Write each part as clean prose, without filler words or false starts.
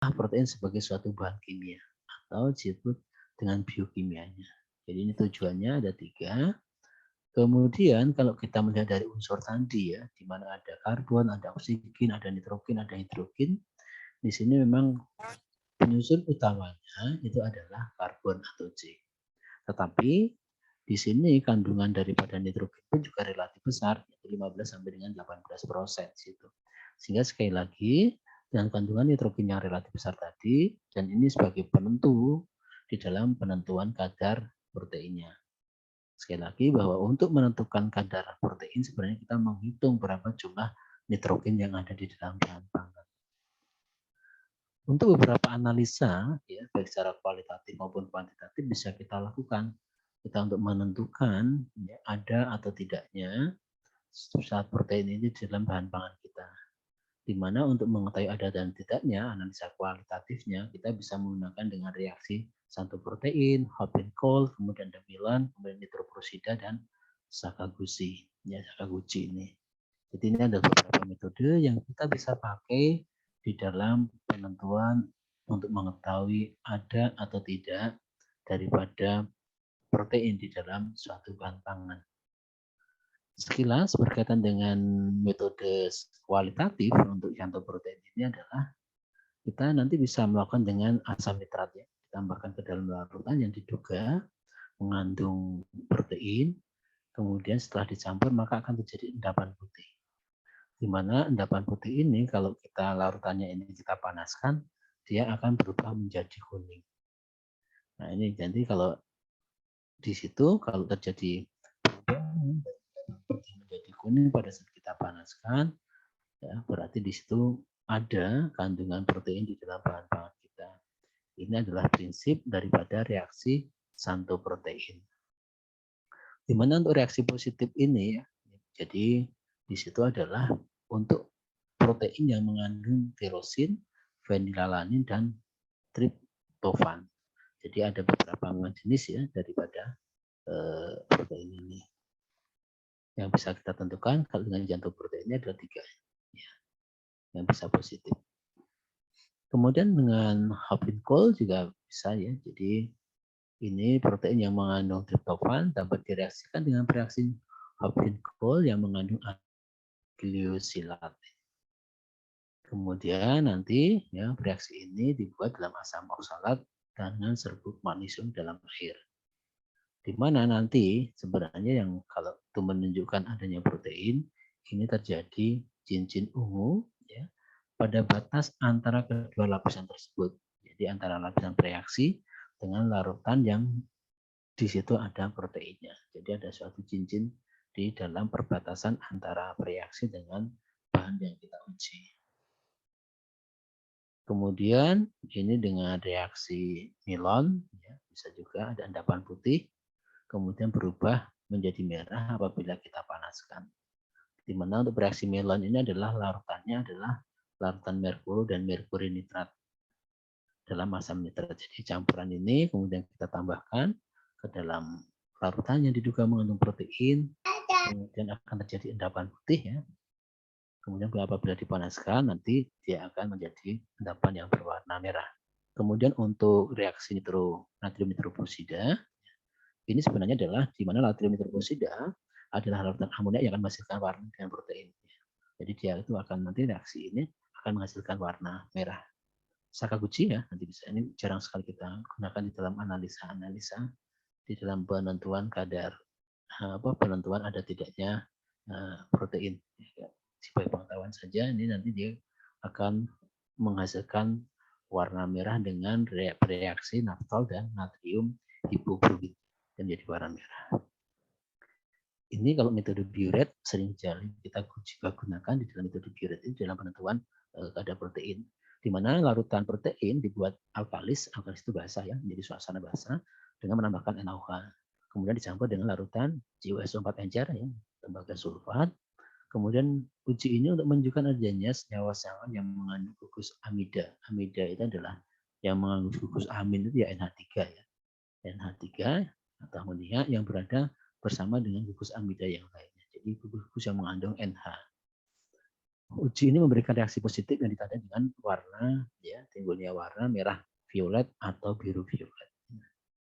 protein sebagai suatu bahan kimia atau disebut dengan biokimianya. Jadi ini tujuannya ada 3. Kemudian kalau kita melihat dari unsur tadi ya, di mana ada karbon, ada oksigen, ada nitrogen, ada hidrogen, di sini memang penyusun utamanya itu adalah karbon atau C. Tetapi di sini kandungan daripada nitrogen pun juga relatif besar, yaitu 15 sampai dengan 18% situ. Sehingga sekali lagi dengan kandungan nitrogen yang relatif besar tadi, dan ini sebagai penentu di dalam penentuan kadar proteinnya. Sekali lagi bahwa untuk menentukan kadar protein sebenarnya kita menghitung berapa jumlah nitrogen yang ada di dalam bahan pangan. Untuk beberapa analisa, ya, baik secara kualitatif maupun kuantitatif bisa kita lakukan. Kita untuk menentukan ya, ada atau tidaknya zat protein ini di dalam bahan pangan kita. Di mana untuk mengetahui ada dan tidaknya, analisa kualitatifnya, kita bisa menggunakan dengan reaksi santoprotein, hot and cold, kemudian demilan, kemudian nitroprosida, dan Sakaguchi. Ya, Sakaguchi ini. Jadi ini ada beberapa metode yang kita bisa pakai di dalam penentuan untuk mengetahui ada atau tidak daripada protein di dalam suatu bahan pangan. Sekilas berkaitan dengan metode kualitatif untuk protein ini adalah kita nanti bisa melakukan dengan asam nitrat ya, ditambahkan ke dalam larutan yang diduga mengandung protein, kemudian setelah dicampur maka akan terjadi endapan putih. Di mana endapan putih ini kalau kita larutannya ini kita panaskan, dia akan berubah menjadi kuning. Nah ini jadi kalau di situ kalau terjadi perubahan menjadi kuning pada saat kita panaskan, ya berarti di situ ada kandungan protein di dalam bahan pangan kita. Ini adalah prinsip daripada reaksi santoprotein. Di mana untuk reaksi positif ini ya, jadi di situ adalah untuk protein yang mengandung tirosin, fenilalanin, dan triptofan. Jadi ada beberapa jenis ya daripada protein ini. Yang bisa kita tentukan kalau dengan jantung proteinnya adalah 3 ya, yang bisa positif. Kemudian dengan hot and cold juga bisa ya. Jadi ini protein yang mengandung triptofan dapat direaksikan dengan reaksi hot and cold yang mengandung gliosilat. Kemudian nanti ya reaksi ini dibuat dalam asam oksalat dengan serbuk magnesium dalam air. Di mana nanti sebenarnya yang kalau itu menunjukkan adanya protein, ini terjadi cincin ungu ya, pada batas antara kedua lapisan tersebut. Jadi antara lapisan reaksi dengan larutan yang di situ ada proteinnya. Jadi ada suatu cincin di dalam perbatasan antara reaksi dengan bahan yang kita uji. Kemudian ini dengan reaksi nilon, ya, bisa juga ada endapan putih, kemudian berubah menjadi merah apabila kita panaskan. Di mana untuk reaksi nilon ini adalah larutannya adalah larutan merkuri dan merkuri nitrat dalam asam nitrat. Jadi campuran ini kemudian kita tambahkan ke dalam larutan yang diduga mengandung protein, kemudian akan terjadi endapan putih ya. Kemudian apabila dipanaskan nanti dia akan menjadi endapan yang berwarna merah. Kemudian untuk reaksi natrium nitroprosida, ini sebenarnya adalah di mana natrium nitroprosida adalah larutan amonia yang akan menghasilkan warna dengan protein. Jadi dia itu akan nanti reaksi ini akan menghasilkan warna merah. Sakaguchi ya, nanti bisa ini jarang sekali kita gunakan di dalam analisa di dalam penentuan kadar penentuan ada tidaknya protein. Sebagai pengetahuan saja, ini nanti dia akan menghasilkan warna merah dengan reaksi naftol dan natrium hipofluorid yang menjadi warna merah. Ini kalau metode Biuret sering kita juga gunakan di dalam metode Biuret ini dalam penentuan kadar protein. Di mana larutan protein dibuat alkalis itu basah ya, menjadi suasana basah dengan menambahkan NaOH. Kemudian dicampur dengan larutan JuSO4 encer ya, tembaga sulfat. Kemudian uji ini untuk menunjukkan adanya senyawa-senyawa yang mengandung gugus amida. Amida itu adalah yang mengandung gugus amin itu ya NH3 ya. NH3 atau amonia yang berada bersama dengan gugus amida yang lainnya. Jadi gugus yang mengandung NH. Uji ini memberikan reaksi positif yang ditandai dengan warna, ya, timbulnya warna merah violet atau biru violet.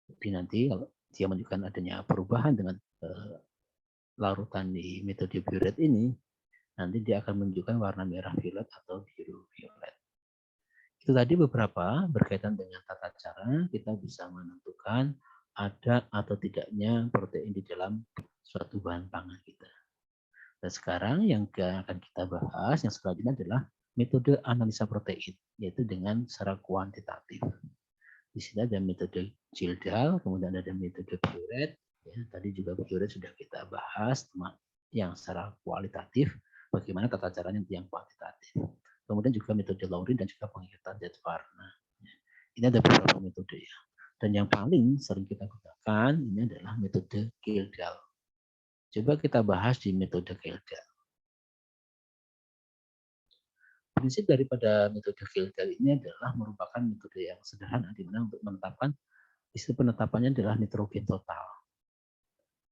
Jadi nanti kalau dia menunjukkan adanya perubahan dengan larutan di metode violet ini, nanti dia akan menunjukkan warna merah violet atau biru violet. Itu tadi beberapa berkaitan dengan tata cara kita bisa menentukan ada atau tidaknya protein di dalam suatu bahan pangan kita. Dan sekarang yang akan kita bahas yang selanjutnya adalah metode analisa protein, yaitu dengan secara kuantitatif. Di sini ada metode Gildan, kemudian ada metode Biuret. Ya, tadi juga Biuret sudah kita bahas, yang secara kualitatif, bagaimana tata caranya yang kuantitatif. Kemudian juga metode Laurin dan juga pengikatan zat warna. Ini ada beberapa metode ya. Dan yang paling sering kita gunakan ini adalah metode Gildan. Coba kita bahas di metode Gildan. Prinsip daripada metode Gildan ini adalah merupakan metode yang sederhana di mana untuk menetapkan istilah penetapannya adalah nitrogen total.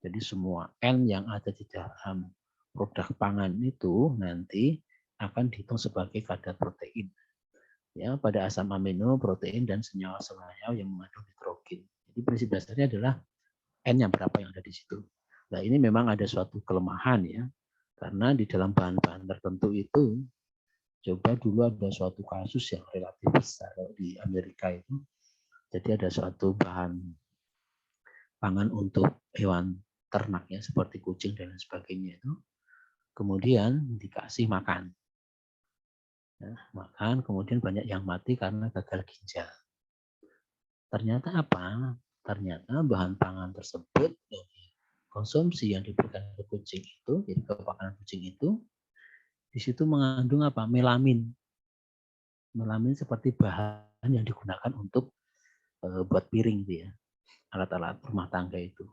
Jadi semua N yang ada di dalam produk pangan itu nanti akan dihitung sebagai kadar protein. Ya, pada asam amino, protein dan senyawa-senyawa yang mengandung nitrogen. Jadi prinsip dasarnya adalah N-nya berapa yang ada di situ. Nah, ini memang ada suatu kelemahan ya. Karena di dalam bahan-bahan tertentu itu coba dulu ada suatu kasus yang relatif besar di Amerika itu. Jadi ada suatu bahan pangan untuk hewan ternak ya seperti kucing dan sebagainya itu. Kemudian dikasih makan. Ya, makan kemudian banyak yang mati karena gagal ginjal. Ternyata apa? Ternyata bahan pangan tersebut konsumsi yang diberikan ke kucing itu, jadi ke makanan kucing itu, di situ mengandung apa? Melamin. Melamin seperti bahan yang digunakan untuk buat piring gitu ya, alat-alat rumah tangga itu.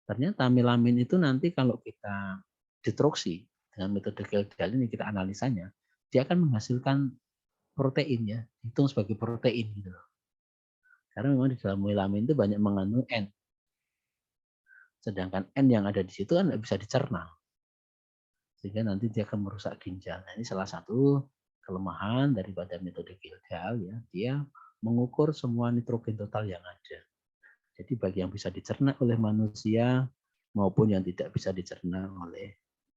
Ternyata melamin itu nanti kalau kita destruksi dengan metode Gildan ini kita analisanya, dia akan menghasilkan protein ya, hitung sebagai protein gitu loh. Karena memang di dalam melamin itu banyak mengandung N. Sedangkan N yang ada di situ kan bisa dicerna. Sehingga nanti dia akan merusak ginjal. Nah, ini salah satu kelemahan daripada metode Gildan ya. Dia mengukur semua nitrogen total yang ada. Jadi bagi yang bisa dicerna oleh manusia maupun yang tidak bisa dicerna oleh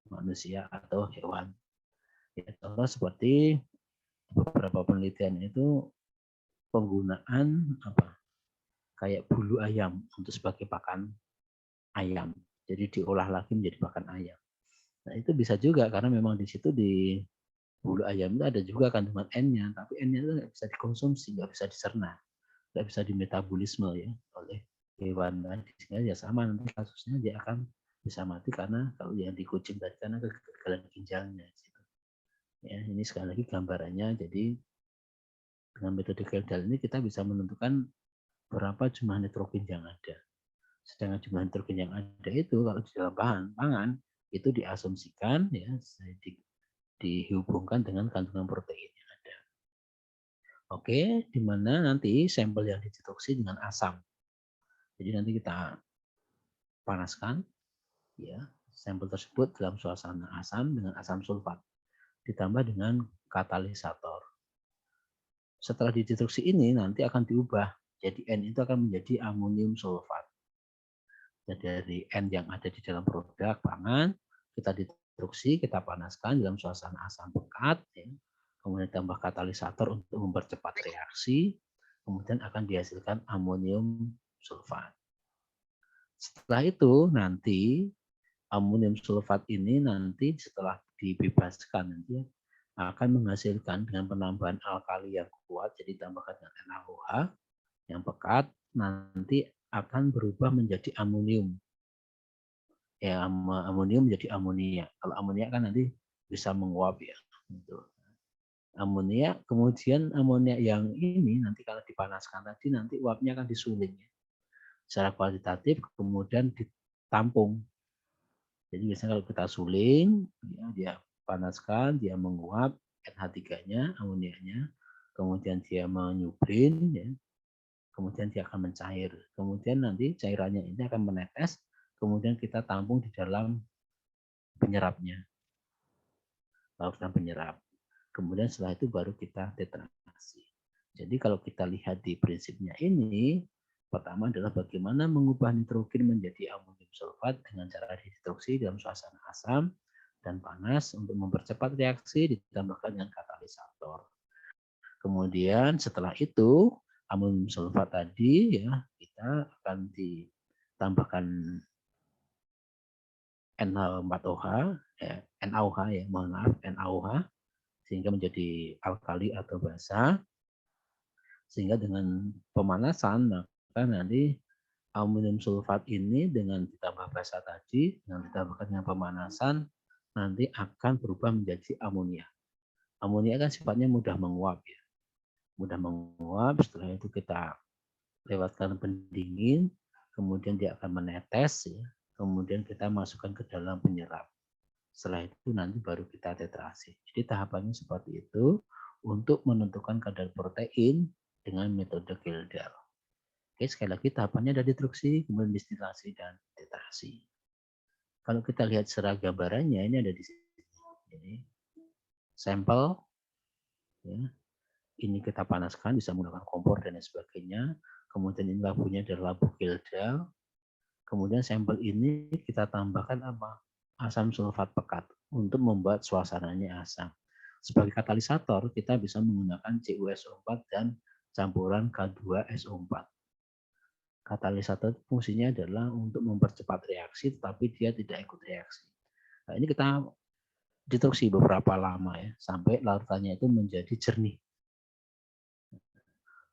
manusia atau hewan. Ya, contoh seperti beberapa penelitian itu penggunaan kayak bulu ayam untuk sebagai pakan ayam. Jadi diolah lagi menjadi pakan ayam. Nah itu bisa juga karena memang di situ di bulu ayam itu ada juga kandungan N-nya, tapi N-nya itu nggak bisa dikonsumsi, nggak bisa dicerna, nggak bisa dimetabolisme ya oleh hewan. Sehingga ya sama nanti kasusnya dia akan bisa mati karena kalau yang di kucing tadi karena kegagalan ginjalnya. Ya, ini sekali lagi gambarannya. Jadi dengan metode Gildan ini kita bisa menentukan berapa jumlah nitrogen yang ada. Sedangkan jumlah nitrogen yang ada itu kalau di dalam bahan pangan itu diasumsikan ya dihubungkan dengan kandungan protein yang ada. Oke, di mana nanti sampel yang dideteksi dengan asam. Jadi nanti kita panaskan ya sampel tersebut dalam suasana asam dengan asam sulfat ditambah dengan katalisator. Setelah dideteksi ini nanti akan diubah jadi N itu akan menjadi amonium sulfat. Jadi dari N yang ada di dalam produk pangan kita deteksi, kita panaskan dalam suasana asam pekat, ya. Kemudian tambah katalisator untuk mempercepat reaksi, kemudian akan dihasilkan amonium sulfat. Setelah itu nanti amonium sulfat ini nanti setelah dibebaskan nanti akan menghasilkan dengan penambahan alkali yang kuat, jadi tambahkan dengan NaOH yang pekat, nanti akan berubah menjadi amonium. Ya, amonium menjadi amonia. Kalau amonia kan nanti bisa menguap ya. Gitu. Amonia, kemudian amonia yang ini nanti kalau dipanaskan tadi nanti uapnya akan disuling ya. Secara kualitatif kemudian ditampung. Jadi biasanya kalau kita suling, ya, dia panaskan, dia menguap NH3-nya, amonianya, kemudian dia menyubrin, ya, kemudian dia akan mencair. Kemudian nanti cairannya ini akan menetes, kemudian kita tampung di dalam penyerapnya. larutan penyerap. Kemudian setelah itu baru kita tetrasi. Jadi kalau kita lihat di prinsipnya ini, pertama adalah bagaimana mengubah nitrogen menjadi amonium sulfat dengan cara didestruksi dalam suasana asam dan panas untuk mempercepat reaksi ditambahkan dengan katalisator. Kemudian setelah itu amonium sulfat tadi ya kita akan ditambahkan NH4OH, NaOH ya, mohon maaf, NaOH sehingga menjadi alkali atau basa. Sehingga dengan pemanasan maka nanti amonium sulfat ini dengan ditambah basa tadi, dengan ditambahkan dengan pemanasan nanti akan berubah menjadi amonia. Amonia kan sifatnya mudah menguap ya. Mudah menguap, setelah itu kita lewatkan pendingin, kemudian dia akan menetes ya. Kemudian kita masukkan ke dalam penyerap. Setelah itu nanti baru kita tetrasi. Jadi tahapannya seperti itu untuk menentukan kadar protein dengan metode Kildare. Oke, sekali lagi tahapannya ada destruksi, kemudian distilasi dan tetrasi. Kalau kita lihat secara gambarannya ini ada di sini. Jadi sampel ya, ini kita panaskan bisa menggunakan kompor dan lain sebagainya. Kemudian ini labunya adalah labu Kildare. Kemudian sampel ini kita tambahkan apa? Asam sulfat pekat untuk membuat suasananya asam. Sebagai katalisator, kita bisa menggunakan CuSO4 dan campuran K2SO4. Katalisator fungsinya adalah untuk mempercepat reaksi, tetapi dia tidak ikut reaksi. Nah, ini kita destruksi beberapa lama ya, sampai larutannya itu menjadi jernih.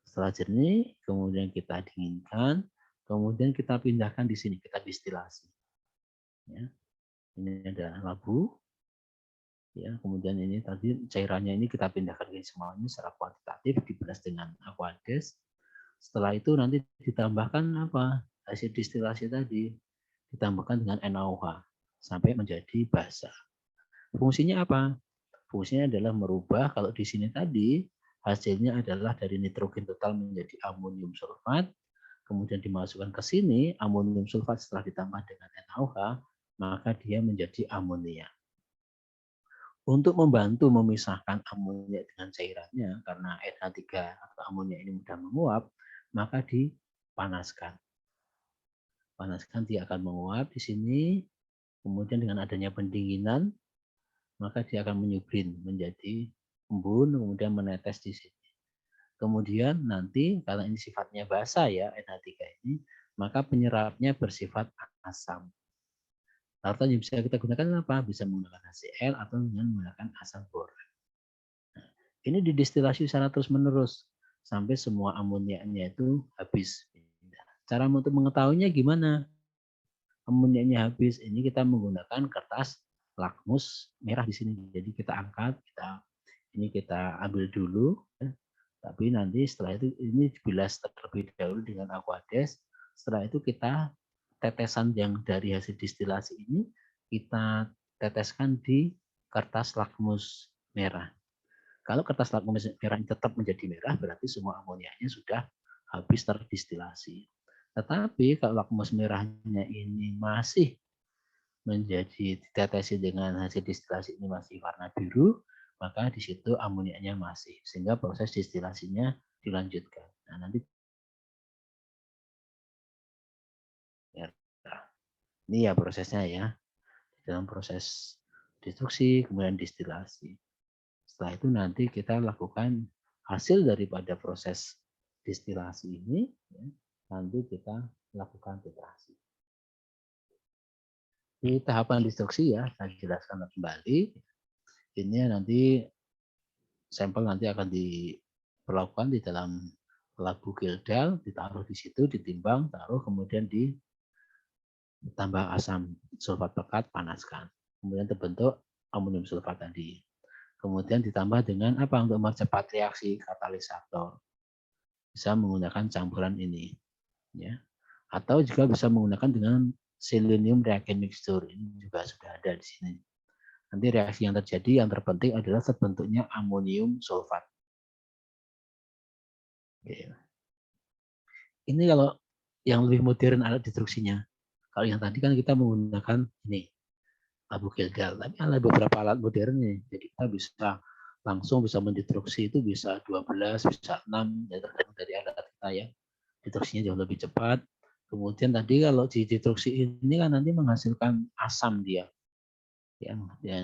Setelah jernih, kemudian kita dinginkan, kemudian kita pindahkan di sini, kita distilasi. Ya. Ini ada labu, ya. Kemudian ini tadi cairannya ini kita pindahkan ke semuanya secara kuantitatif, diberas dengan Aquades. Setelah itu nanti ditambahkan apa? Hasil distilasi tadi ditambahkan dengan NaOH sampai menjadi basa. Fungsinya apa? Fungsinya adalah merubah, kalau di sini tadi hasilnya adalah dari nitrogen total menjadi amonium sulfat, kemudian dimasukkan ke sini, amonium sulfat setelah ditambah dengan NaOH, maka dia menjadi amonia. Untuk membantu memisahkan amonia dengan cairannya, karena NH3 atau amonia ini mudah menguap, maka dipanaskan. Panaskan, dia akan menguap di sini, kemudian dengan adanya pendinginan, maka dia akan menyubrin menjadi embun, kemudian menetes di sini. Kemudian nanti, karena ini sifatnya basa ya, NH3 ini, maka penyerapnya bersifat asam. Larutan yang bisa kita gunakan apa? Bisa menggunakan HCl atau dengan menggunakan asam bor. Nah, ini didestilasi secara terus-menerus sampai semua amonianya itu habis. Cara untuk mengetahuinya gimana? Amonianya habis. Ini kita menggunakan kertas lakmus merah di sini. Jadi kita angkat, kita ambil dulu. Tapi nanti setelah itu ini dibilas terlebih dahulu dengan Aquades. Setelah itu kita tetesan yang dari hasil distilasi ini kita teteskan di kertas lakmus merah. Kalau kertas lakmus merah ini tetap menjadi merah, berarti semua amonianya sudah habis terdistilasi. Tetapi kalau lakmus merahnya ini masih menjadi ditetesi dengan hasil distilasi ini masih warna biru, maka di situ amonianya masih, sehingga proses distilasinya dilanjutkan. Nah, nanti ini ya prosesnya ya, dalam proses destruksi kemudian distilasi. Setelah itu nanti kita lakukan hasil daripada proses distilasi ini, ya, nanti kita lakukan titrasi. Di tahapan destruksi ya, saya jelaskan kembali. Ini nanti sampel nanti akan diperlakukan di dalam labu Kildare, ditaruh di situ, ditimbang, taruh, kemudian ditambah asam sulfat pekat, panaskan. Kemudian terbentuk amonium sulfat tadi. Kemudian ditambah dengan apa untuk mempercepat reaksi katalisator. Bisa menggunakan campuran ini, ya. Atau juga bisa menggunakan dengan selenium reagent mixture. Ini juga sudah ada di sini. Nanti reaksi yang terjadi yang terpenting adalah terbentuknya amonium sulfat. Ini kalau yang lebih modern alat destruksinya. Kalau yang tadi kan kita menggunakan ini Labu-Gilgal. Tapi ada beberapa alat modern nih. Jadi kita bisa langsung bisa mendeteksi itu bisa 12, bisa 6, ya tergantung dari alat kita ya. Deteksinya jauh lebih cepat. Kemudian tadi kalau di deteksi ini kan nanti menghasilkan asam dia. Ya,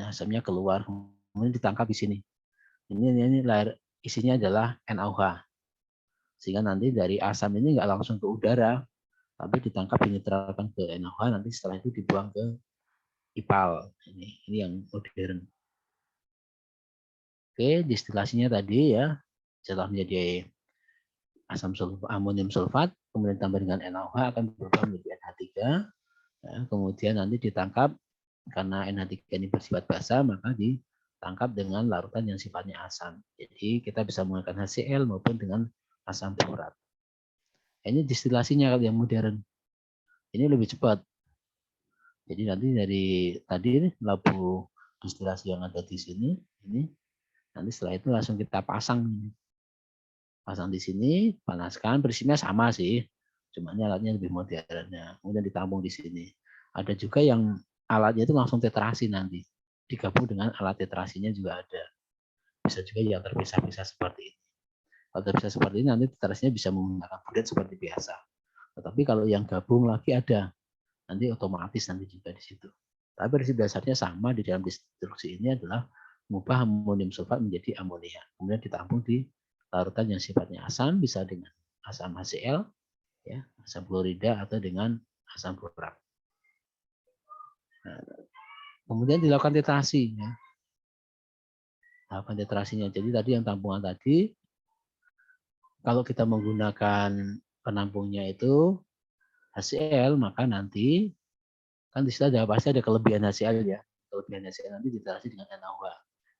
asamnya keluar, kemudian ditangkap di sini. Ini isinya adalah NaOH. Sehingga nanti dari asam ini nggak langsung ke udara, tapi ditangkap dinetralkan ke NaOH, nanti setelah itu dibuang ke IPAL. Ini yang modern. Oke, distilasinya tadi ya, setelah menjadi asam amonium sulfat, kemudian tambah dengan NaOH akan berubah menjadi NH3. Ya, kemudian nanti ditangkap, karena NH3 ini bersifat basa, maka ditangkap dengan larutan yang sifatnya asam. Jadi kita bisa menggunakan HCl maupun dengan asam borat. Ini distilasinya yang modern. Ini lebih cepat. Jadi nanti dari tadi labu distilasi yang ada di sini, ini nanti setelah itu langsung kita pasang. Pasang di sini, panaskan, prinsipnya sama sih. Cuma alatnya lebih modern. Kemudian ditampung di sini. Ada juga yang alatnya itu langsung tetrasi nanti. Digabung dengan alat tetrasinya juga ada. Bisa juga yang terpisah-pisah seperti ini. Kalau terpisah seperti ini nanti tetrasinya bisa menggunakan bulat seperti biasa. Tetapi kalau yang gabung lagi ada. Nanti otomatis nanti juga di situ. Tapi prinsip dasarnya sama di dalam destruksi ini adalah mengubah amonium sulfat menjadi amonia. Kemudian ditampung di larutan yang sifatnya asam, bisa dengan asam HCl, ya, asam klorida atau dengan asam borat. Nah, kemudian dilakukan titrasi. Ya. Lakukan titrasinya. Jadi tadi yang tampungan tadi, kalau kita menggunakan penampungnya itu HCl, maka nanti kan di situ pasti ada kelebihan HCl ya. Kelebihan HCl nanti diterasi dengan NaOH.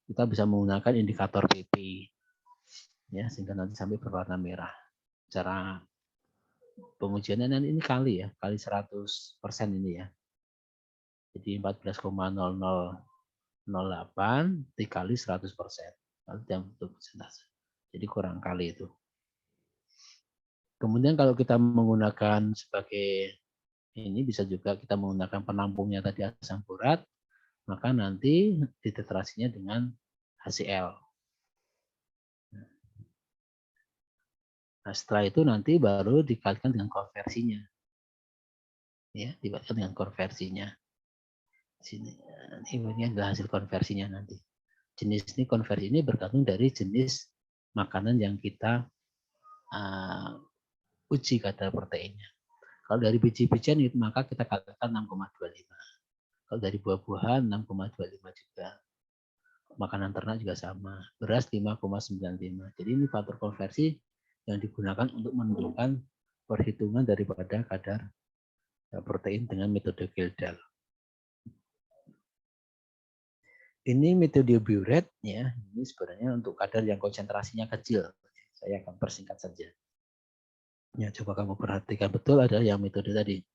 Kita bisa menggunakan indikator PP ya, sehingga nanti sampai berwarna merah. Cara pengujiannya nanti ini kali ya, kali 100% ini ya. Jadi 14,0008 dikali 100%. Nanti yang untuk persentase. Jadi kurang kali itu. Kemudian kalau kita menggunakan sebagai ini bisa juga kita menggunakan penampungnya tadi asam borat, maka nanti ditetrasinya dengan HCl. Nah, setelah itu nanti baru dikalikan dengan konversinya. Ya, dikalikan dengan konversinya. Sini, ini adalah hasil konversinya nanti. Jenis ini konversi ini bergantung dari jenis makanan yang kita uji kadar proteinnya. Kalau dari biji-bijian maka kita katakan 6,25. Kalau dari buah-buahan 6,25 juga. Makanan ternak juga sama. Beras 5,95. Jadi ini faktor konversi yang digunakan untuk menentukan perhitungan daripada kadar protein dengan metode Gildan. Ini metode Biuret ya. Ini sebenarnya untuk kadar yang konsentrasinya kecil. Saya akan persingkat saja. Ya, coba kamu perhatikan betul ada yang metode tadi.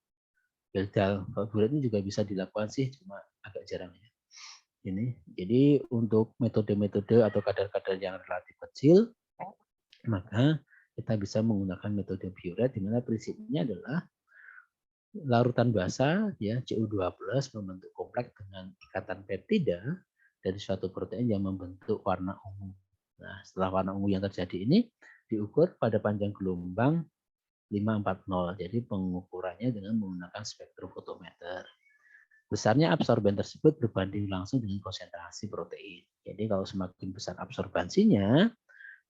Gildan. Kalau Biuret ini juga bisa dilakukan sih, cuma agak jarang ya. Ini. Jadi untuk metode-metode atau kadar-kadar yang relatif kecil, maka kita bisa menggunakan metode Biuret di mana prinsipnya adalah larutan basa ya Cu2+ membentuk kompleks dengan ikatan peptida dari suatu protein yang membentuk warna ungu. Nah, setelah warna ungu yang terjadi ini diukur pada panjang gelombang 540. Jadi pengukurannya dengan menggunakan spektrofotometer. Besarnya absorben tersebut berbanding langsung dengan konsentrasi protein. Jadi kalau semakin besar absorbansinya,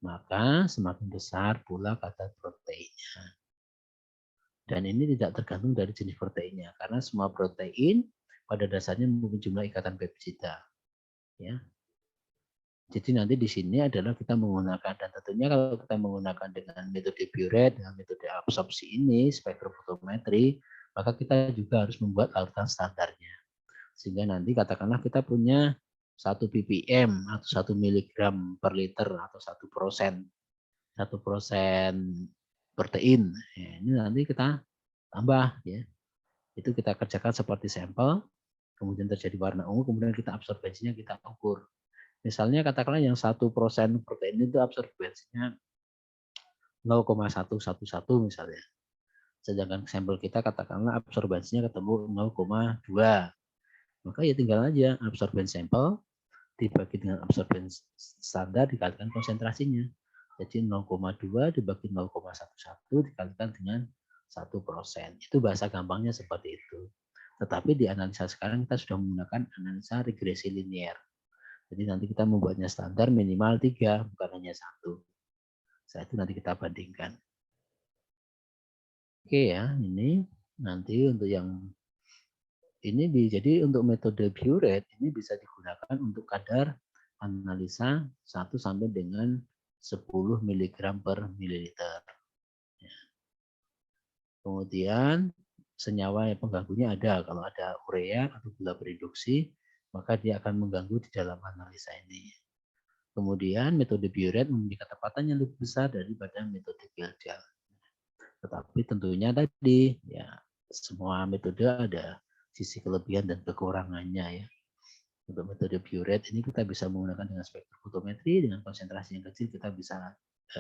maka semakin besar pula kadar proteinnya. Dan ini tidak tergantung dari jenis proteinnya, karena semua protein pada dasarnya memiliki jumlah ikatan peptida. Ya. Jadi nanti di sini adalah kita menggunakan, dan tentunya kalau kita menggunakan dengan metode Biuret, dengan metode absorpsi ini, spektrofotometri, maka kita juga harus membuat larutan standarnya. Sehingga nanti katakanlah kita punya 1 ppm atau 1 miligram per liter atau 1% protein. Ya, ini nanti kita tambah ya. Itu kita kerjakan seperti sampel, kemudian terjadi warna ungu, kemudian kita absorbensinya kita ukur. Misalnya katakanlah yang 1% protein itu absorbensinya 0,111 misalnya. Sedangkan sampel kita katakanlah absorbensinya ketemu 0,2. Maka ya tinggal aja absorben sampel dibagi dengan absorben standar dikalikan konsentrasinya. Jadi 0,2 dibagi 0,11 dikalikan dengan 1%. Itu bahasa gampangnya seperti itu. Tetapi di analisa sekarang kita sudah menggunakan analisa regresi linear. Jadi nanti kita membuatnya standar minimal 3, bukan hanya 1. Setelah itu nanti kita bandingkan. Oke ya, ini nanti untuk yang ini jadi untuk metode Biuret ini bisa digunakan untuk kadar analisa 1 sampai dengan 10 mg per mililiter. Kemudian senyawa yang pengganggunya ada. Kalau ada urea atau gula berinduksi, maka dia akan mengganggu di dalam analisa ini. Kemudian metode Biuret memiliki ketepatan yang lebih besar daripada metode Gilgel. Tetapi tentunya tadi ya semua metode ada sisi kelebihan dan kekurangannya ya. Untuk metode Biuret ini kita bisa menggunakan dengan spektrofotometri dengan konsentrasi yang kecil kita bisa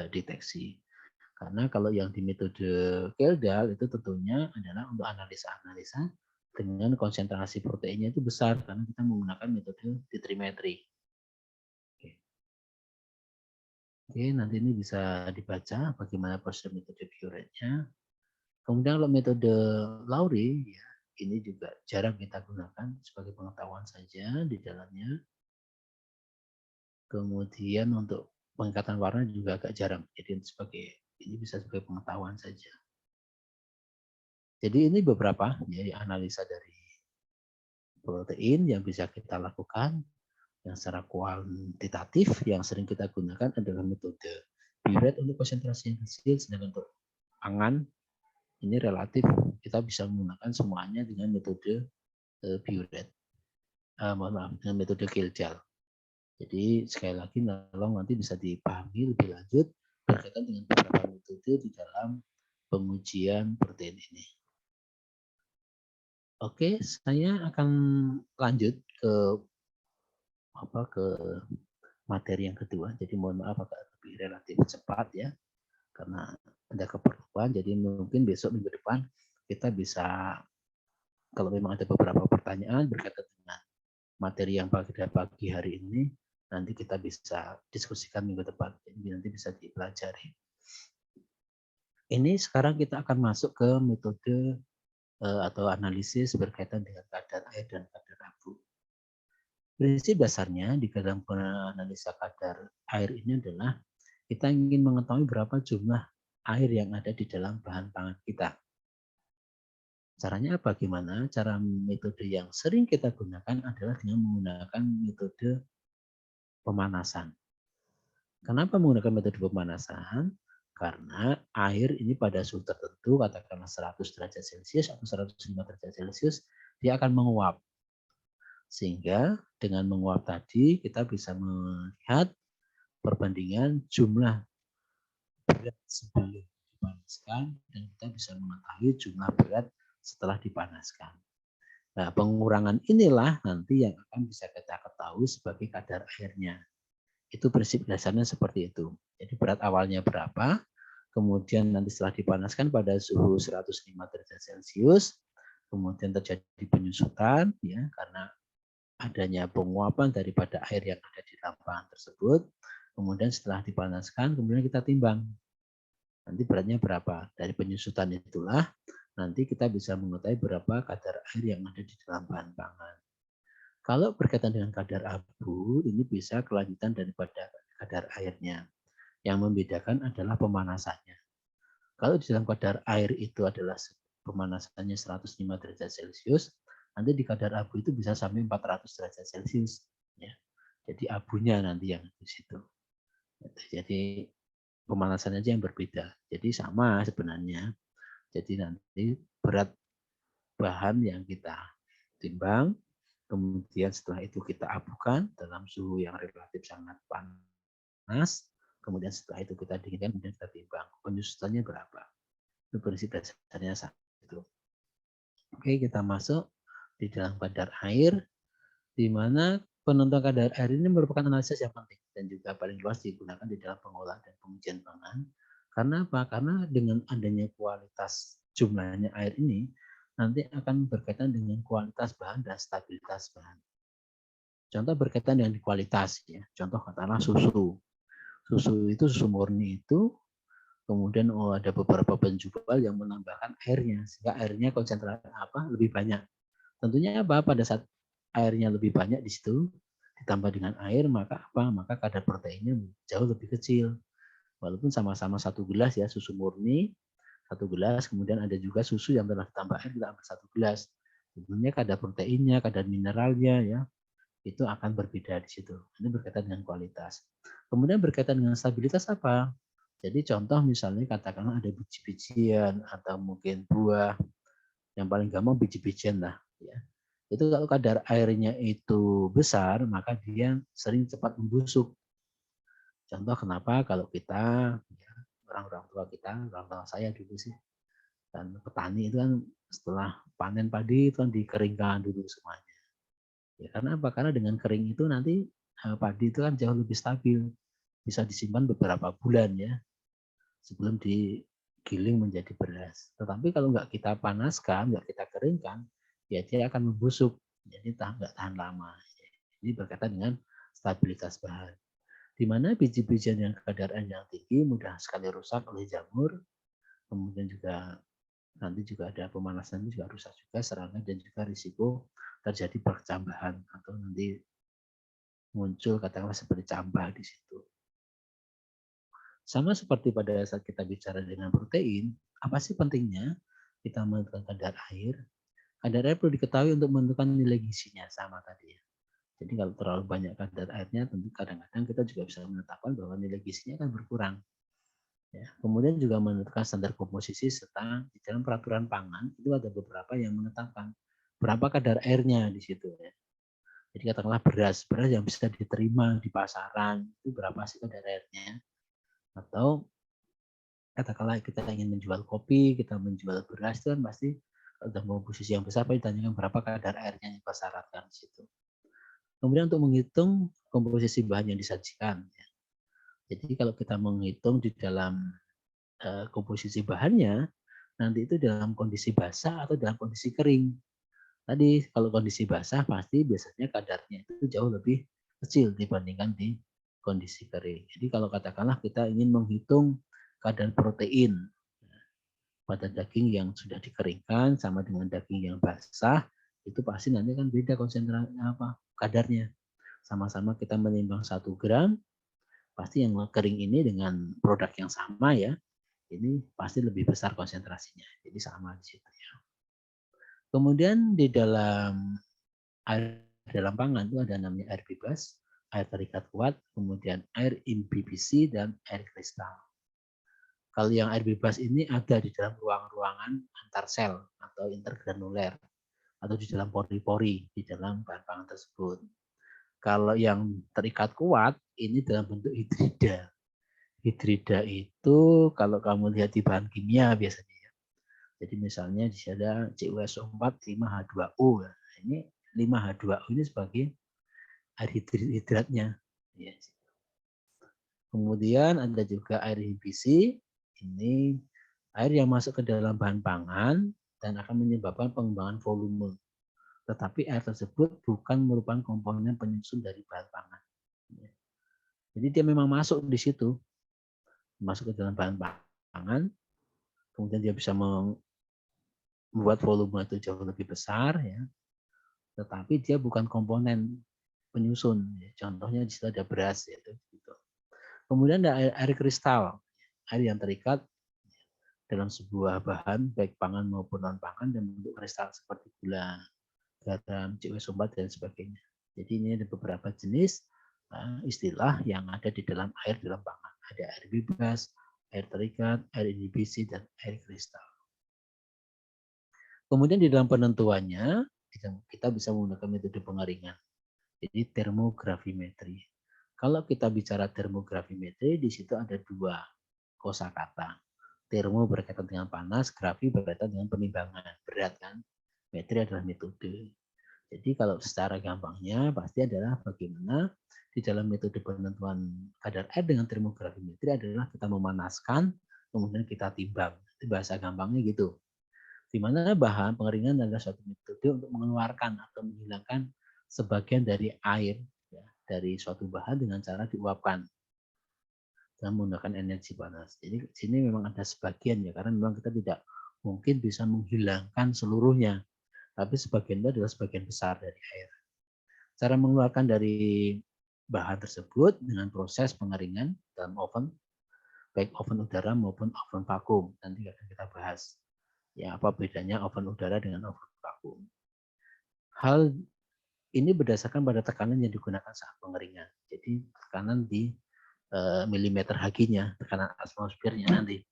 deteksi. Karena kalau yang di metode Gilgel itu tentunya adalah untuk analisa-analisa dengan konsentrasi proteinnya itu besar karena kita menggunakan metode titrimetri. Oke, nanti ini bisa dibaca bagaimana proses metode Biuretnya. Kemudian kalau metode Lowry, ya, ini juga jarang kita gunakan sebagai pengetahuan saja di dalamnya. Kemudian untuk pengikatan warna juga agak jarang. Jadi ini bisa sebagai pengetahuan saja. Jadi ini beberapa ya, analisa dari protein yang bisa kita lakukan. Yang secara kuantitatif yang sering kita gunakan adalah metode Biuret untuk konsentrasi yang kecil, sedangkan untuk pangan ini relatif kita bisa menggunakan semuanya dengan metode Biuret. Mohon maaf, dengan metode Gilgel. Jadi sekali lagi tolong nanti bisa dipahami lebih lanjut berkaitan dengan beberapa metode di dalam pengujian protein ini. Oke, saya akan lanjut ke materi yang kedua. Jadi mohon maaf agak lebih relatif cepat ya, karena ada keperluan. Jadi mungkin besok minggu depan kita bisa, kalau memang ada beberapa pertanyaan berkaitan dengan materi yang pada pagi hari ini, nanti kita bisa diskusikan minggu depan. Jadi nanti bisa dipelajari. Ini sekarang kita akan masuk ke metode atau analisis berkaitan dengan kadar air dan kadar abu. Prinsip dasarnya di dalam penganalisa kadar air ini adalah kita ingin mengetahui berapa jumlah air yang ada di dalam bahan pangan kita. Caranya apa? Gimana? Cara metode yang sering kita gunakan adalah dengan menggunakan metode pemanasan. Kenapa menggunakan metode pemanasan? Karena air ini pada suhu tertentu, katakanlah 100 derajat Celcius atau 105 derajat Celcius, dia akan menguap. Sehingga dengan menguap tadi kita bisa melihat perbandingan jumlah berat sebelum dipanaskan dan kita bisa mengetahui jumlah berat setelah dipanaskan. Nah, pengurangan inilah nanti yang akan bisa kita ketahui sebagai kadar airnya. Itu prinsip dasarnya seperti itu. Jadi berat awalnya berapa, kemudian nanti setelah dipanaskan pada suhu 105 derajat Celcius, kemudian terjadi penyusutan ya karena adanya penguapan daripada air yang ada di lapangan tersebut. Kemudian setelah dipanaskan, kemudian kita timbang. Nanti beratnya berapa? Dari penyusutan itulah nanti kita bisa mengetahui berapa kadar air yang ada di dalam bahan pangan. Kalau berkaitan dengan kadar abu, ini bisa kelanjutan daripada kadar airnya. Yang membedakan adalah pemanasannya. Kalau di dalam kadar air itu adalah pemanasannya 105 derajat Celcius, nanti di kadar abu itu bisa sampai 400 derajat Celcius. Ya. Jadi abunya nanti yang di situ. Jadi pemanasannya aja yang berbeda. Jadi sama sebenarnya. Jadi nanti berat bahan yang kita timbang, kemudian setelah itu kita abukan dalam suhu yang relatif sangat panas, kemudian setelah itu kita dinginkan, kemudian kita timbang. Penyusutannya berapa? Itu prinsip dasarnya satu. Oke, kita masuk di dalam kadar air, di mana penentuan kadar air ini merupakan analisis yang penting dan juga paling luas digunakan di dalam pengolahan dan pengujian pangan. Karena apa? Karena dengan adanya kualitas jumlahnya air ini, nanti akan berkaitan dengan kualitas bahan dan stabilitas bahan. Contoh berkaitan dengan kualitas ya. Contoh katakanlah susu. Susu itu susu murni itu kemudian ada beberapa penjual yang menambahkan airnya sehingga airnya konsentrasi lebih banyak. Tentunya pada saat airnya lebih banyak di situ ditambah dengan air maka kadar proteinnya jauh lebih kecil. Walaupun sama-sama 1 gelas ya susu murni 1 gelas, kemudian ada juga susu yang telah ditambah air ditambah 1 gelas. Tentunya kadar proteinnya, kadar mineralnya ya itu akan berbeda di situ. Ini berkaitan dengan kualitas. Kemudian berkaitan dengan stabilitas apa? Jadi contoh misalnya katakanlah ada biji-bijian atau mungkin buah, yang paling gampang biji-bijian lah. Ya. Itu kalau kadar airnya itu besar, maka dia sering cepat membusuk. Contoh kenapa kalau kita, ya, orang-orang tua kita, orang tua saya dulu sih, dan petani itu kan setelah panen padi itu kan dikeringkan dulu semuanya. Ya, karena apa? Karena dengan kering itu nanti padi itu kan jauh lebih stabil, bisa disimpan beberapa bulan ya sebelum digiling menjadi beras. Tetapi kalau nggak kita panaskan, nggak kita keringkan, ya dia akan membusuk, jadi nggak tahan lama. Ini berkaitan dengan stabilitas bahan. Di mana biji-bijian yang kadar air yang tinggi mudah sekali rusak oleh jamur, kemudian juga nanti juga ada pemanasan juga rusak juga serangga dan juga risiko terjadi percambahan atau nanti muncul katakanlah seperti campak di situ. Sama seperti pada saat kita bicara dengan protein, apa sih pentingnya kita menentukan kadar air? Kadar air perlu diketahui untuk menentukan nilai gizinya sama tadi ya. Jadi kalau terlalu banyak kadar airnya, tentu kadang-kadang kita juga bisa menetapkan bahwa nilai gizinya akan berkurang. Ya. Kemudian juga menentukan standar komposisi serta di dalam peraturan pangan itu ada beberapa yang menetapkan berapa kadar airnya di situ ya. Jadi katakanlah beras yang bisa diterima di pasaran itu berapa sih kadar airnya? Atau katakanlah kita ingin menjual kopi, kita menjual beras itu kan pasti ada komposisi yang besar, pasti ditanyakan berapa kadar airnya yang disyaratkan di situ. Kemudian untuk menghitung komposisi bahan yang disajikan. Ya. Jadi kalau kita menghitung di dalam komposisi bahannya, nanti itu dalam kondisi basah atau dalam kondisi kering. Tadi kalau kondisi basah pasti biasanya kadarnya itu jauh lebih kecil dibandingkan di kondisi kering. Jadi kalau katakanlah kita ingin menghitung kadar protein pada daging yang sudah dikeringkan sama dengan daging yang basah, itu pasti nanti kan beda konsentrasi kadarnya. Sama-sama kita menimbang 1 gram, pasti yang kering ini dengan produk yang sama ya, ini pasti lebih besar konsentrasinya. Jadi sama di situ ya. Kemudian di dalam air dalam pangan itu ada namanya air bebas, air terikat kuat, kemudian air imbibizi dan air kristal. Kalau yang air bebas ini ada di dalam ruang-ruangan antar sel atau intergranuler atau di dalam pori-pori di dalam bahan pangan tersebut. Kalau yang terikat kuat ini dalam bentuk hidrida. Hidrida itu kalau kamu lihat di bahan kimia biasanya ya. Jadi misalnya di sini ada CuSO4 5H2O. Ini 5H2O ini sebagai air hidratnya. Kemudian ada juga air inhibisi. Ini air yang masuk ke dalam bahan pangan dan akan menyebabkan pengembangan volume. Tetapi air tersebut bukan merupakan komponen penyusun dari bahan pangan. Jadi dia memang masuk di situ, masuk ke dalam bahan pangan, kemudian dia bisa membuat volume itu jauh lebih besar, ya. Tetapi dia bukan komponen penyusun. Contohnya di situ ada beras, gitu. Kemudian ada air kristal, air yang terikat dalam sebuah bahan baik pangan maupun non pangan dan bentuk kristal seperti gula, garam, CuSO4 dan sebagainya. Jadi ini ada beberapa jenis istilah yang ada di dalam air dalam pangan. Ada air bebas, air terikat, air inhibisi, dan air kristal. Kemudian di dalam penentuannya kita bisa menggunakan metode pengeringan. Jadi termografimetri. Kalau kita bicara termografimetri, di situ ada 2 kosakata. Termo berkaitan dengan panas, grafi berkaitan dengan penimbangan berat kan. Metri adalah metode. Jadi kalau secara gampangnya pasti adalah bagaimana di dalam metode penentuan kadar air dengan termografimetri adalah kita memanaskan, kemudian kita timbang. Itu bahasa gampangnya gitu. Di mana bahan pengeringan adalah suatu metode untuk mengeluarkan atau menghilangkan sebagian dari air ya, dari suatu bahan dengan cara diuapkan dan menggunakan energi panas. Jadi di sini memang ada sebagian ya, karena memang kita tidak mungkin bisa menghilangkan seluruhnya, tapi sebagian itu adalah sebagian besar dari air. Cara mengeluarkan dari bahan tersebut dengan proses pengeringan dalam oven, baik oven udara maupun oven vakum. Nanti akan kita bahas. Ya, apa bedanya oven udara dengan oven vakum. Hal ini berdasarkan pada tekanan yang digunakan saat pengeringan. Jadi tekanan di milimeter Hg-nya, tekanan atmosfernya nanti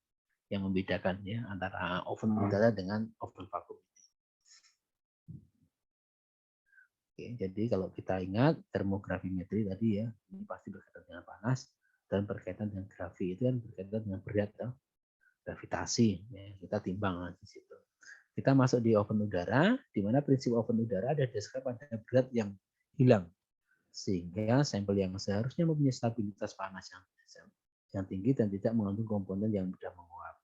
yang membedakan ya antara oven udara dengan oven vakum. Oke, jadi kalau kita ingat termografimetri tadi ya, ini pasti berkaitan dengan panas dan berkaitan dengan grafi, itu kan berkaitan dengan berat ya, gravitasi ya, kita timbang di situ. Kita masuk di oven udara, di mana prinsip oven udara ada didasarkan pada berat yang hilang, sehingga sampel yang seharusnya mempunyai stabilitas panas yang tinggi dan tidak mengandung komponen yang mudah menguap.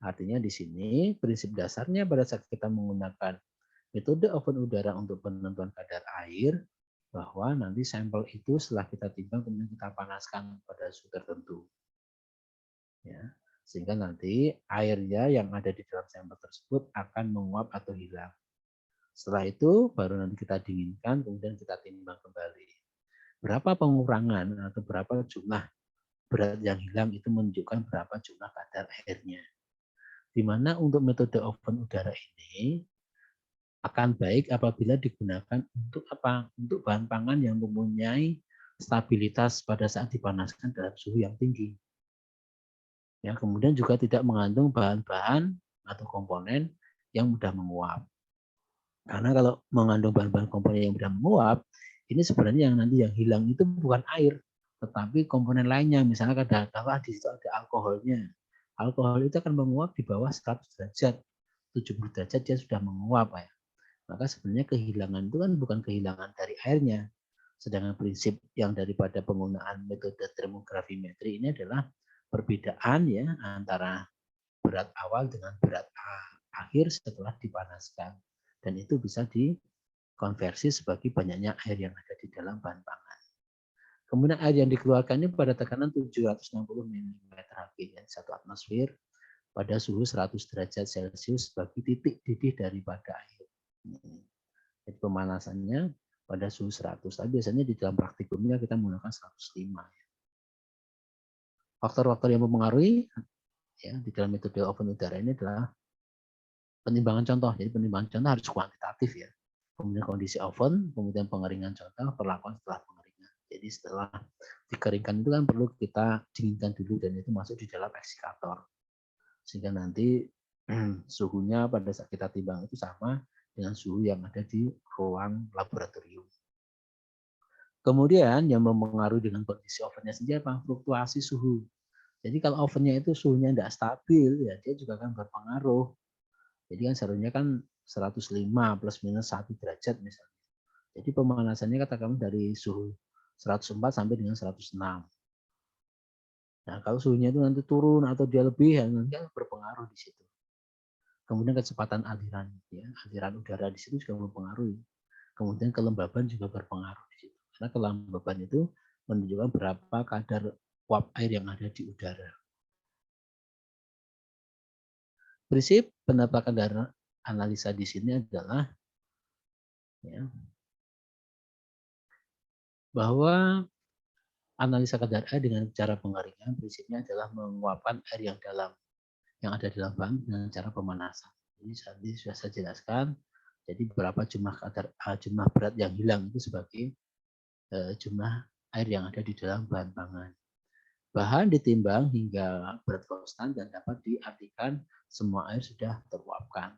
Artinya di sini prinsip dasarnya pada saat kita menggunakan metode oven udara untuk penentuan kadar air, bahwa nanti sampel itu setelah kita timbang kemudian kita panaskan pada suhu tertentu. Ya, sehingga nanti airnya yang ada di dalam sampel tersebut akan menguap atau hilang. Setelah itu baru nanti kita dinginkan, kemudian kita timbang kembali. Berapa pengurangan atau berapa jumlah berat yang hilang itu menunjukkan berapa jumlah kadar airnya. Di mana untuk metode oven udara ini akan baik apabila digunakan untuk apa? Untuk bahan pangan yang mempunyai stabilitas pada saat dipanaskan dalam suhu yang tinggi. Ya, kemudian juga tidak mengandung bahan-bahan atau komponen yang mudah menguap. Karena kalau mengandung bahan-bahan komponen yang mudah menguap, ini sebenarnya yang nanti yang hilang itu bukan air, tetapi komponen lainnya. Misalnya katakanlah di situ ada alkoholnya. Alkohol itu akan menguap di bawah 100 derajat, 70 derajat dia sudah menguap ya. Maka sebenarnya kehilangan itu kan bukan kehilangan dari airnya. Sedangkan prinsip yang daripada penggunaan metode termografimetri ini adalah perbedaan ya antara berat awal dengan berat akhir setelah dipanaskan. Dan itu bisa dikonversi sebagai banyaknya air yang ada di dalam bahan pangan. Kemudian air yang dikeluarkan ini pada tekanan 760 mm Hg ya, 1 atmosfer pada suhu 100 derajat Celcius sebagai titik didih daripada air. Jadi pemanasannya pada suhu 100. Tapi biasanya di dalam praktikumnya kita menggunakan 105. Faktor-faktor yang mempengaruhi ya di dalam metode oven udara ini adalah penimbangan contoh. Jadi penimbangan contoh harus kuantitatif ya. Kemudian kondisi oven, kemudian pengeringan contoh, perlakuan setelah pengeringan. Jadi setelah dikeringkan itu kan perlu kita dinginkan dulu dan itu masuk di dalam eksikator. Sehingga nanti suhunya pada saat kita timbang itu sama dengan suhu yang ada di ruang laboratorium. Kemudian yang mempengaruhi dengan kondisi ovennya sendiri apa? Fluktuasi suhu. Jadi kalau ovennya itu suhunya tidak stabil, ya dia juga akan berpengaruh. Jadi kan seharusnya kan 105 plus minus 1 derajat misalnya. Jadi pemanasannya katakan dari suhu 104 sampai dengan 106. Nah kalau suhunya itu nanti turun atau dia lebih, ya nanti kan berpengaruh di situ. Kemudian kecepatan aliran, ya, aliran udara di situ juga mempengaruhi. Kemudian kelembaban juga berpengaruh di situ. Karena kelembaban itu menunjukkan berapa kadar uap air yang ada di udara. Prinsip penetapan kadar analisa di sini adalah ya, bahwa analisa kadar air dengan cara pengeringan prinsipnya adalah menguapkan air yang dalam yang ada dalam bahan dengan cara pemanasan. Ini tadi sudah saya jelaskan. Jadi berapa jumlah berat yang hilang itu sebagai jumlah air yang ada di dalam bahan pangan. Bahan ditimbang hingga berat konstan dan dapat diartikan semua air sudah teruapkan.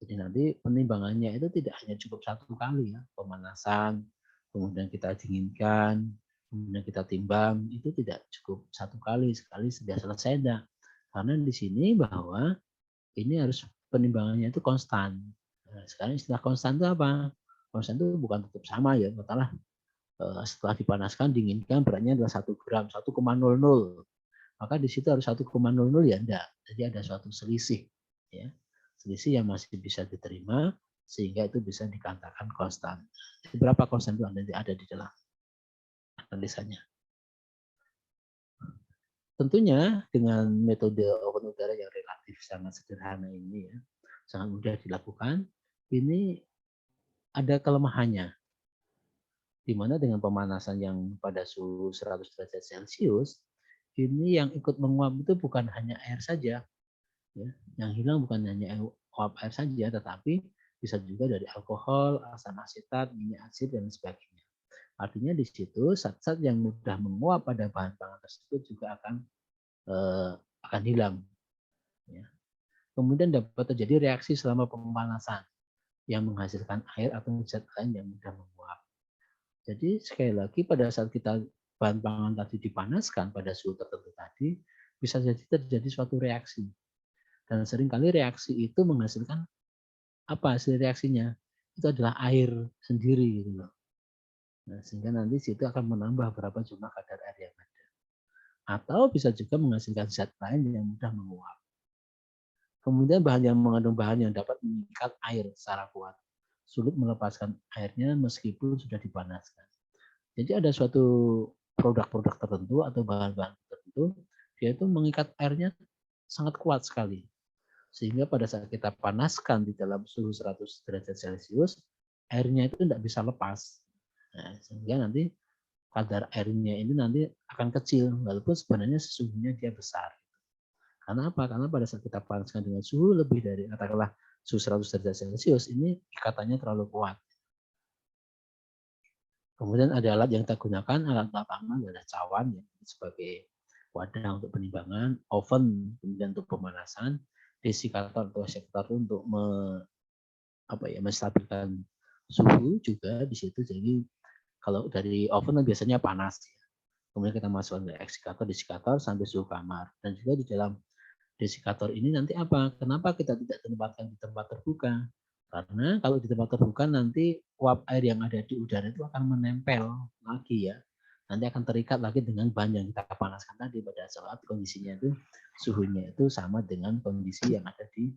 Jadi nanti penimbangannya itu tidak hanya cukup satu kali ya, pemanasan, kemudian kita dinginkan, kemudian kita timbang, itu tidak cukup satu kali, sekali sudah selesai enggak. Karena di sini bahwa ini harus penimbangannya itu konstan. Nah, sekarang istilah konstan itu apa? Konstan itu bukan tetap sama ya, katakanlah setelah dipanaskan, dinginkan beratnya adalah 1 gram, 1,00. Maka di situ harus 1,00 ya enggak. Jadi ada suatu selisih. Ya. selisih yang masih bisa diterima, sehingga itu bisa dikatakan konstan. Berapa konstan itu nanti ada di dalam analisanya. Tentunya dengan metode oven udara yang relatif sangat sederhana ini ya, sangat mudah dilakukan, ini ada kelemahannya. Di mana dengan pemanasan yang pada suhu 100 derajat Celcius, ini yang ikut menguap itu bukan hanya air saja. Ya. Yang hilang bukan hanya uap air saja, tetapi bisa juga dari alkohol, asam asetat, minyak asid, dan sebagainya. Artinya di situ zat-zat yang mudah menguap pada bahan pangan tersebut juga akan hilang. Ya. Kemudian dapat terjadi reaksi selama pemanasan yang menghasilkan air atau zat lain yang mudah menguap. Jadi sekali lagi pada saat kita bahan pangan tadi dipanaskan pada suhu tertentu tadi, bisa jadi terjadi suatu reaksi. Dan seringkali reaksi itu menghasilkan apa hasil reaksinya? Itu adalah air sendiri gitu loh. Nah, sehingga nanti situ akan menambah berapa jumlah kadar air yang ada. Atau bisa juga menghasilkan zat lain yang mudah menguap. Kemudian bahan yang mengandung bahan yang dapat mengikat air secara kuat. Sulit melepaskan airnya meskipun sudah dipanaskan. Jadi ada suatu produk-produk tertentu atau bahan-bahan tertentu, dia itu mengikat airnya sangat kuat sekali. Sehingga pada saat kita panaskan di dalam suhu 100 derajat Celcius, airnya itu tidak bisa lepas. Nah, sehingga nanti kadar airnya ini nanti akan kecil, walaupun sebenarnya sesungguhnya dia besar. Karena apa? Karena pada saat kita panaskan dengan suhu lebih dari katakanlah suhu 100 derajat Celcius, ini ikatannya terlalu kuat. Kemudian ada alat yang kita gunakan, alat lapangan adalah cawan ya, sebagai wadah untuk penimbangan, oven kemudian untuk pemanasan, desikator atau sektor untuk menstabilkan suhu juga di situ. Jadi kalau dari oven biasanya panas ya. Kemudian kita masukkan ke desikator sampai suhu kamar. Dan juga di dalam desikator ini nanti apa? Kenapa kita tidak tempatkan di tempat terbuka? Karena kalau di tempat terbuka nanti uap air yang ada di udara itu akan menempel lagi ya. Nanti akan terikat lagi dengan bahan yang kita panaskan tadi pada saat kondisinya itu suhunya itu sama dengan kondisi yang ada di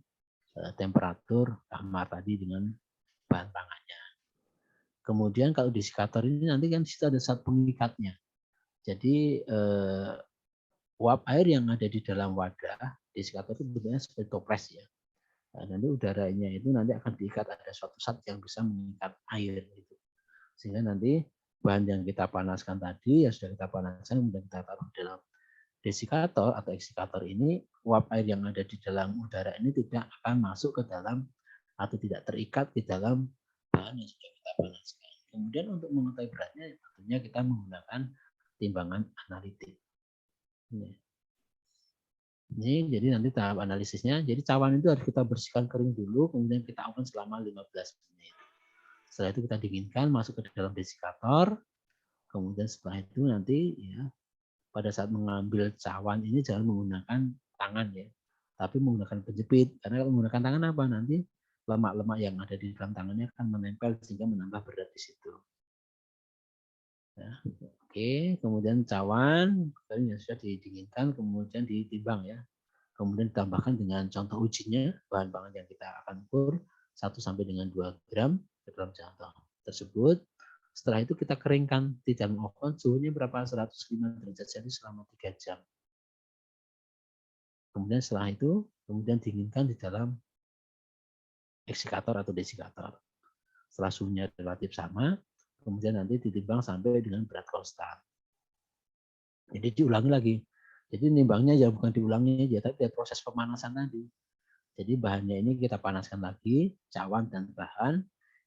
temperatur kamar tadi dengan bahan pangannya. Kemudian kalau desikator ini nanti kan di situ ada zat pengikatnya. Jadi uap air yang ada di dalam wadah desikator itu bentuknya seperti toples ya. Nah, nanti udaranya itu nanti akan diikat ada suatu zat yang bisa mengikat air gitu. Sehingga nanti bahan yang kita panaskan tadi yang sudah kita panaskan kemudian kita taruh dalam desikator atau eksikator ini, uap air yang ada di dalam udara ini tidak akan masuk ke dalam atau tidak terikat di dalam bahan yang sudah kita panaskan. Kemudian untuk mengetahui beratnya tentunya kita menggunakan timbangan analitik. Ini jadi nanti tahap analisisnya. Jadi cawan itu harus kita bersihkan kering dulu, kemudian kita oven selama 15 menit. Setelah itu kita dinginkan, masuk ke dalam desikator. Kemudian setelah itu nanti ya pada saat mengambil cawan ini jangan menggunakan tangan ya, tapi menggunakan penjepit. Karena kalau menggunakan tangan apa nanti lemak-lemak yang ada di dalam tangannya akan menempel sehingga menambah berat di situ. Ya. Oke, kemudian cawan yang sudah didinginkan kemudian ditimbang ya. Kemudian ditambahkan dengan contoh ujinya bahan pangan yang kita akan ukur 1 sampai dengan 2 gram ke dalam contoh tersebut. Setelah itu kita keringkan di dalam oven suhunya berapa 105 derajat Celcius selama 3 jam. Kemudian setelah itu kemudian dinginkan di dalam eksikator atau desikator. Setelah suhunya relatif sama, kemudian nanti ditimbang sampai dengan berat konstan. Jadi diulangi lagi. Jadi nimbangnya ya bukan diulangi aja, tapi proses pemanasan tadi. Jadi bahannya ini kita panaskan lagi, cawan dan bahan.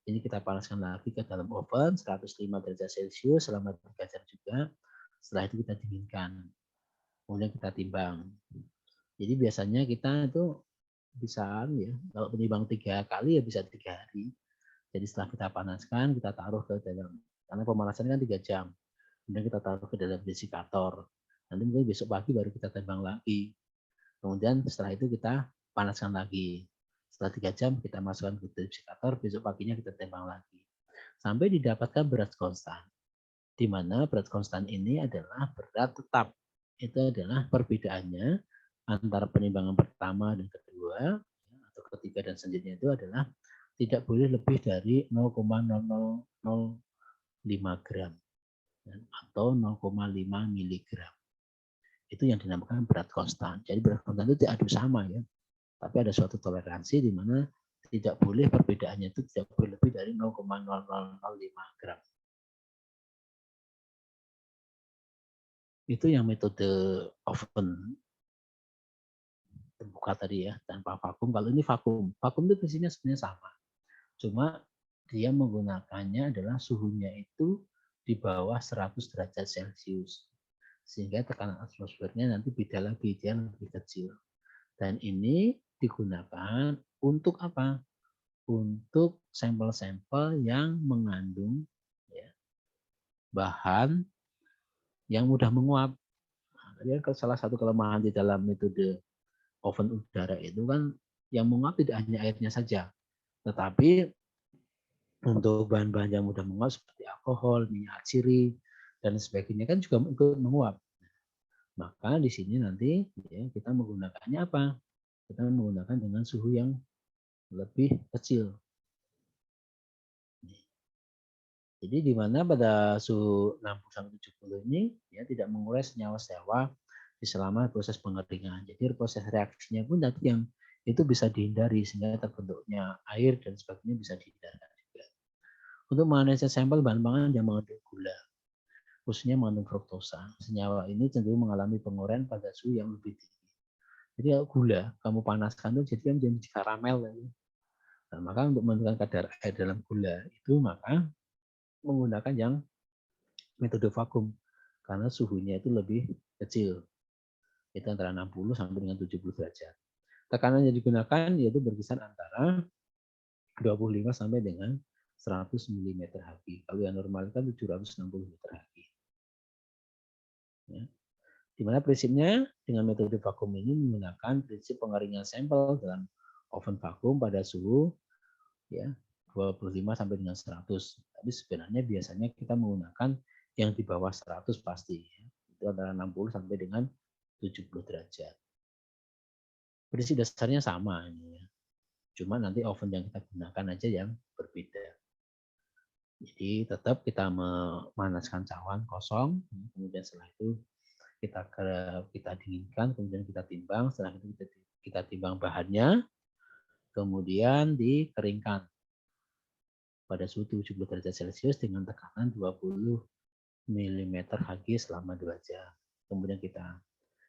Ini kita panaskan lagi ke dalam oven 105 derajat Celcius selama 3 jam juga. Setelah itu kita dinginkan. Kemudian kita timbang. Jadi biasanya kita itu bisa ya, kalau menimbang 3 kali ya bisa 3 hari. Jadi setelah kita panaskan, kita taruh ke dalam, karena pemanasan kan 3 jam. Kemudian kita taruh ke dalam desikator. Nanti mungkin besok pagi baru kita timbang lagi. Kemudian setelah itu kita panaskan lagi. Setelah 3 jam kita masukkan ke desikator, besok paginya kita timbang lagi. Sampai didapatkan berat konstan. Di mana berat konstan ini adalah berat tetap. Itu adalah perbedaannya antara penimbangan pertama dan kedua, atau ketiga dan selanjutnya itu adalah tidak boleh lebih dari 0,0005 gram atau 0,5 miligram. Itu yang dinamakan berat konstan. Jadi berat konstan itu tidak harus sama ya, tapi ada suatu toleransi di mana tidak boleh perbedaannya itu tidak boleh lebih dari 0,0005 gram. Itu yang metode oven terbuka tadi ya, tanpa vakum. Kalau ini vakum itu prinsipnya sebenarnya sama. Cuma dia menggunakannya adalah suhunya itu di bawah 100 derajat Celcius. Sehingga tekanan atmosfernya nanti beda lagi, dia lebih kecil. Dan ini digunakan untuk apa? Untuk sampel-sampel yang mengandung ya, bahan yang mudah menguap. Nah, salah satu kelemahan di dalam metode oven udara itu kan yang menguap tidak hanya airnya saja, tetapi untuk bahan-bahan yang mudah menguap seperti alkohol, minyak atsiri, dan sebagainya kan juga ikut menguap. Maka di sini nanti ya, kita menggunakannya apa? Kita menggunakan dengan suhu yang lebih kecil. Jadi di mana pada suhu 60-70 ini ya tidak mengurai senyawa-senyawa di selama proses pengeringan. Jadi proses reaksinya pun nanti yang itu bisa dihindari sehingga terbentuknya air dan sebagainya bisa dihindarkan juga. Untuk menganalisa sampel bahan pangan yang mengandung gula, khususnya mengandung fruktosa, senyawa ini cenderung mengalami penguraian pada suhu yang lebih tinggi. Jadi kalau gula kamu panaskan itu jadi karamel. Nah, maka untuk menentukan kadar air dalam gula itu maka menggunakan yang metode vakum karena suhunya itu lebih kecil. Itu antara 60 sampai dengan 70 derajat. Tekanan yang digunakan yaitu berkisar antara 25 sampai dengan 100 mm Hg. Kalau yang normal kan 760 meter Hg. Ya. Di mana prinsipnya dengan metode vakum ini menggunakan prinsip pengeringan sampel dalam oven vakum pada suhu ya 25 sampai dengan 100. Tapi sebenarnya biasanya kita menggunakan yang di bawah 100 pasti. Ya. Itu antara 60 sampai dengan 70 derajat. Prinsip dasarnya sama ini ya. Cuma nanti oven yang kita gunakan aja yang berbeda. Jadi tetap kita memanaskan cawan kosong, kemudian setelah itu kita dinginkan, kemudian kita timbang, setelah itu kita timbang bahannya, kemudian dikeringkan pada suhu 70 derajat Celcius dengan tekanan 20 mm Hg selama 2 jam. Kemudian kita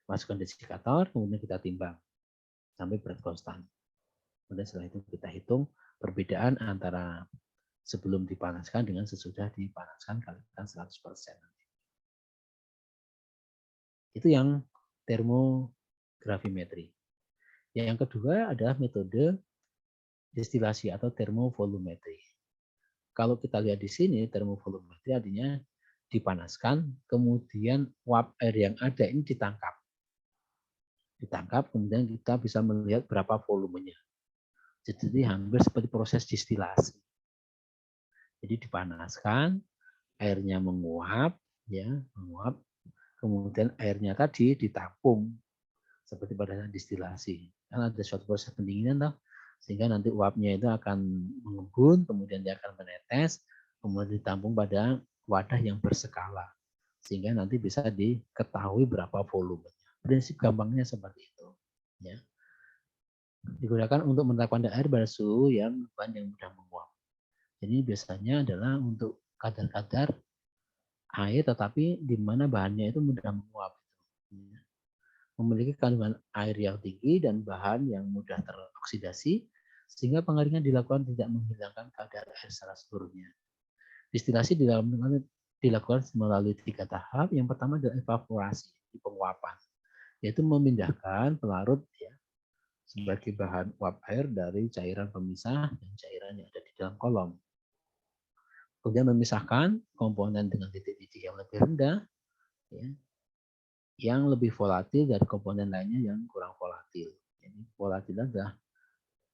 masukkan desikator, kemudian kita timbang sampai berat konstan. Kemudian setelah itu kita hitung perbedaan antara sebelum dipanaskan dengan sesudah dipanaskan kalikan 100%. Itu yang termogravimetri. Yang kedua adalah metode destilasi atau termovolumetri. Kalau kita lihat di sini termovolumetri artinya dipanaskan, kemudian uap air yang ada ini ditangkap. Ditangkap, kemudian kita bisa melihat berapa volumenya. Jadi hampir seperti proses destilasi. Jadi dipanaskan, airnya menguap, ya, menguap. Kemudian airnya tadi ditampung seperti pada destilasi. Karena ada suatu proses pendinginan, sehingga nanti uapnya itu akan mengembun, kemudian dia akan menetes, kemudian ditampung pada wadah yang berskala, sehingga nanti bisa diketahui berapa volumenya. Prinsip gampangnya seperti itu. Ya. Digunakan untuk menetapkan air pada suhu yang mudah menguap. Jadi biasanya adalah untuk kadar-kadar air tetapi di mana bahannya itu mudah menguap. Memiliki kandungan air yang tinggi dan bahan yang mudah teroksidasi sehingga pengeringan dilakukan tidak menghilangkan kadar air secara seluruhnya. Destilasi dilakukan melalui 3 tahap. Yang pertama adalah evaporasi, di penguapan, yaitu memindahkan pelarut ya, sebagai bahan uap air dari cairan pemisah dan cairan yang ada di dalam kolom. Kemudian memisahkan komponen dengan titik-titik yang lebih rendah, ya, yang lebih volatil dari komponen lainnya yang kurang volatil. Jadi volatil adalah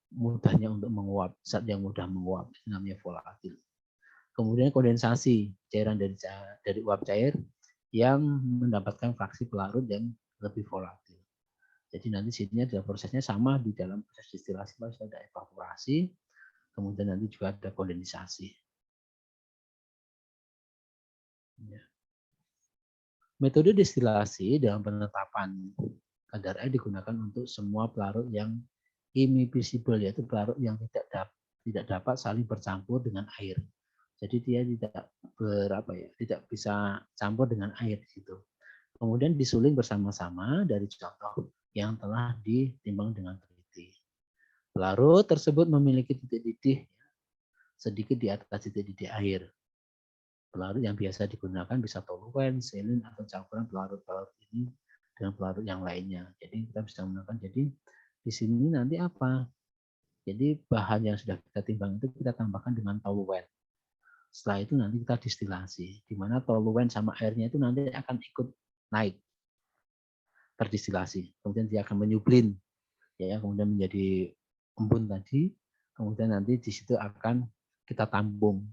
mudahnya untuk menguap, zat yang mudah menguap, itu namanya volatil. Kemudian kondensasi, cairan dari uap cair yang mendapatkan fraksi pelarut yang lebih volatil. Jadi nanti sini adalah prosesnya sama di dalam proses distilasi, pasti ada evaporasi, kemudian nanti juga ada kondensasi. Ya. Metode destilasi dalam penetapan kadar air digunakan untuk semua pelarut yang immiscible, yaitu pelarut yang tidak dapat saling bercampur dengan air. Jadi dia tidak bisa campur dengan air gitu. Kemudian disuling bersama-sama dari contoh yang telah ditimbang dengan teliti. Pelarut tersebut memiliki titik didih sedikit di atas titik didih air. Pelarut yang biasa digunakan bisa toluen, selin, atau campuran pelarut-pelarut ini dengan pelarut yang lainnya. Jadi kita bisa menggunakan. Jadi di sini nanti apa? Jadi bahan yang sudah kita timbang itu kita tambahkan dengan toluen. Setelah itu nanti kita distilasi, di mana toluen sama airnya itu nanti akan ikut naik terdistilasi. Kemudian dia akan menyublin, ya, kemudian menjadi embun tadi. Kemudian nanti di situ akan kita tampung.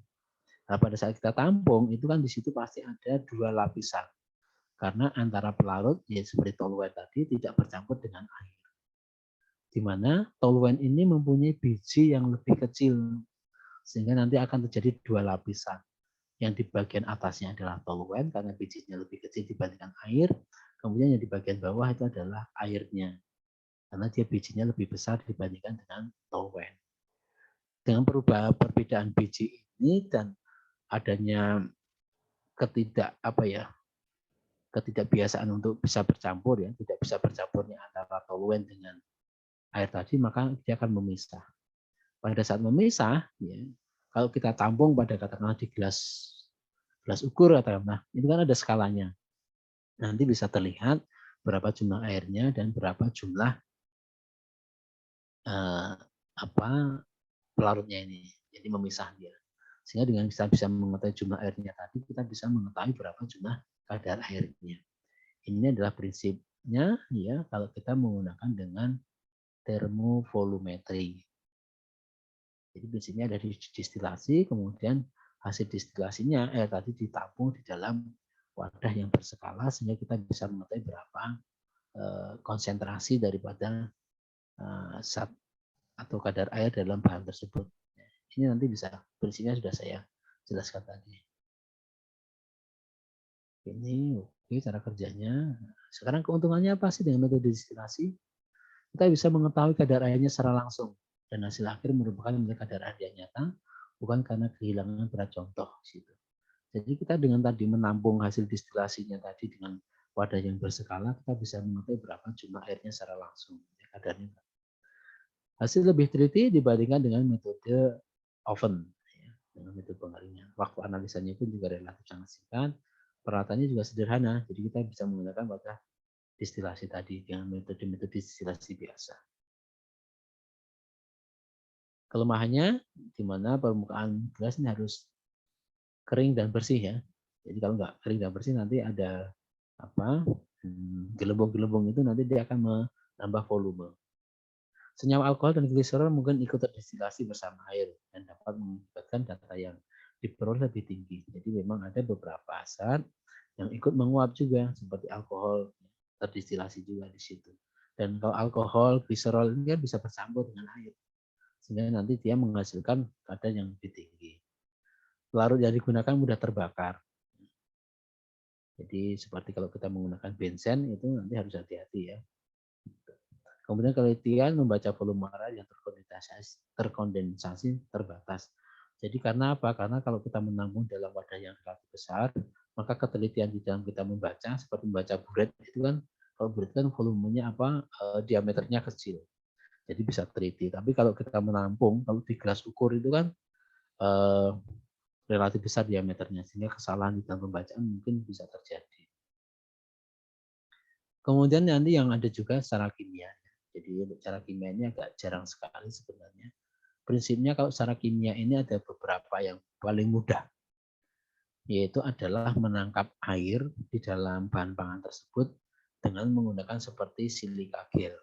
Nah, pada saat kita tampung itu kan di situ pasti ada 2 lapisan. Karena antara pelarut ya seperti toluen tadi tidak bercampur dengan air. Di mana toluen ini mempunyai biji yang lebih kecil sehingga nanti akan terjadi 2 lapisan. Yang di bagian atasnya adalah toluen karena bijinya lebih kecil dibandingkan air. Kemudian yang di bagian bawah itu adalah airnya. Karena dia bijinya lebih besar dibandingkan dengan toluen. Dengan perbedaan biji ini dan adanya ketidakbiasaan untuk bisa bercampur, ya, tidak bisa bercampurnya antara toluen dengan air tadi, maka dia akan memisah. Pada saat memisah, ya, kalau kita tampung pada katakanlah di gelas ukur katakanlah, itu kan ada skalanya. Nanti bisa terlihat berapa jumlah airnya dan berapa jumlah pelarutnya ini. Jadi memisah dia. Sehingga dengan kita bisa mengetahui jumlah airnya tadi, kita bisa mengetahui berapa jumlah kadar airnya. Ini adalah prinsipnya, ya, kalau kita menggunakan dengan termovolumetri. Jadi prinsipnya dari distilasi, kemudian hasil distilasinya air tadi ditampung di dalam wadah yang berskala sehingga kita bisa mengetahui berapa konsentrasi daripada zat atau kadar air dalam bahan tersebut. Ini nanti bisa prinsipnya sudah saya jelaskan tadi. Ini oke cara kerjanya. Sekarang keuntungannya apa sih dengan metode distilasi? Kita bisa mengetahui kadar airnya secara langsung dan hasil akhir merupakan kadar air yang nyata, bukan karena kehilangan berat contoh. Gitu. Jadi kita dengan tadi menampung hasil distilasinya tadi dengan wadah yang berskala, kita bisa mengetahui berapa jumlah airnya secara langsung. Kadarnya. Hasil lebih teliti dibandingkan dengan metode oven, ya, dengan metode pengeringan. Waktu analisanya pun juga relatif sangat singkat, peralatannya juga sederhana, jadi kita bisa menggunakan wadah distilasi tadi dengan metode distilasi biasa. Kelemahannya di mana permukaan gelas ini harus kering dan bersih, ya. Jadi kalau nggak kering dan bersih nanti ada gelembung-gelembung itu nanti dia akan menambah volume. Senyawa alkohol dan gliserol mungkin ikut terdistilasi bersama air dan dapat mengakibatkan data yang diperoleh lebih tinggi. Jadi memang ada beberapa zat yang ikut menguap juga seperti alkohol terdistilasi juga di situ. Dan kalau alkohol, gliserol ini kan bisa bercampur dengan air sehingga nanti dia menghasilkan kadar yang lebih tinggi. Pelarut yang digunakan mudah terbakar. Jadi seperti kalau kita menggunakan benzen itu nanti harus hati-hati, ya. Kemudian kelitian membaca volume air yang terkondensasi terbatas. Jadi karena apa? Karena kalau kita menampung dalam wadah yang relatif besar, maka ketelitian di dalam kita membaca seperti membaca buret itu kan, kalau buret kan volumenya diameternya kecil. Jadi bisa teliti. Tapi kalau kita menampung, kalau di gelas ukur itu kan relatif besar diameternya, sehingga kesalahan di dalam pembacaan mungkin bisa terjadi. Kemudian nanti yang ada juga secara kimia. Jadi untuk cara kimia ini agak jarang sekali sebenarnya. Prinsipnya kalau secara kimia ini ada beberapa yang paling mudah, yaitu adalah menangkap air di dalam bahan pangan tersebut dengan menggunakan seperti silika gel.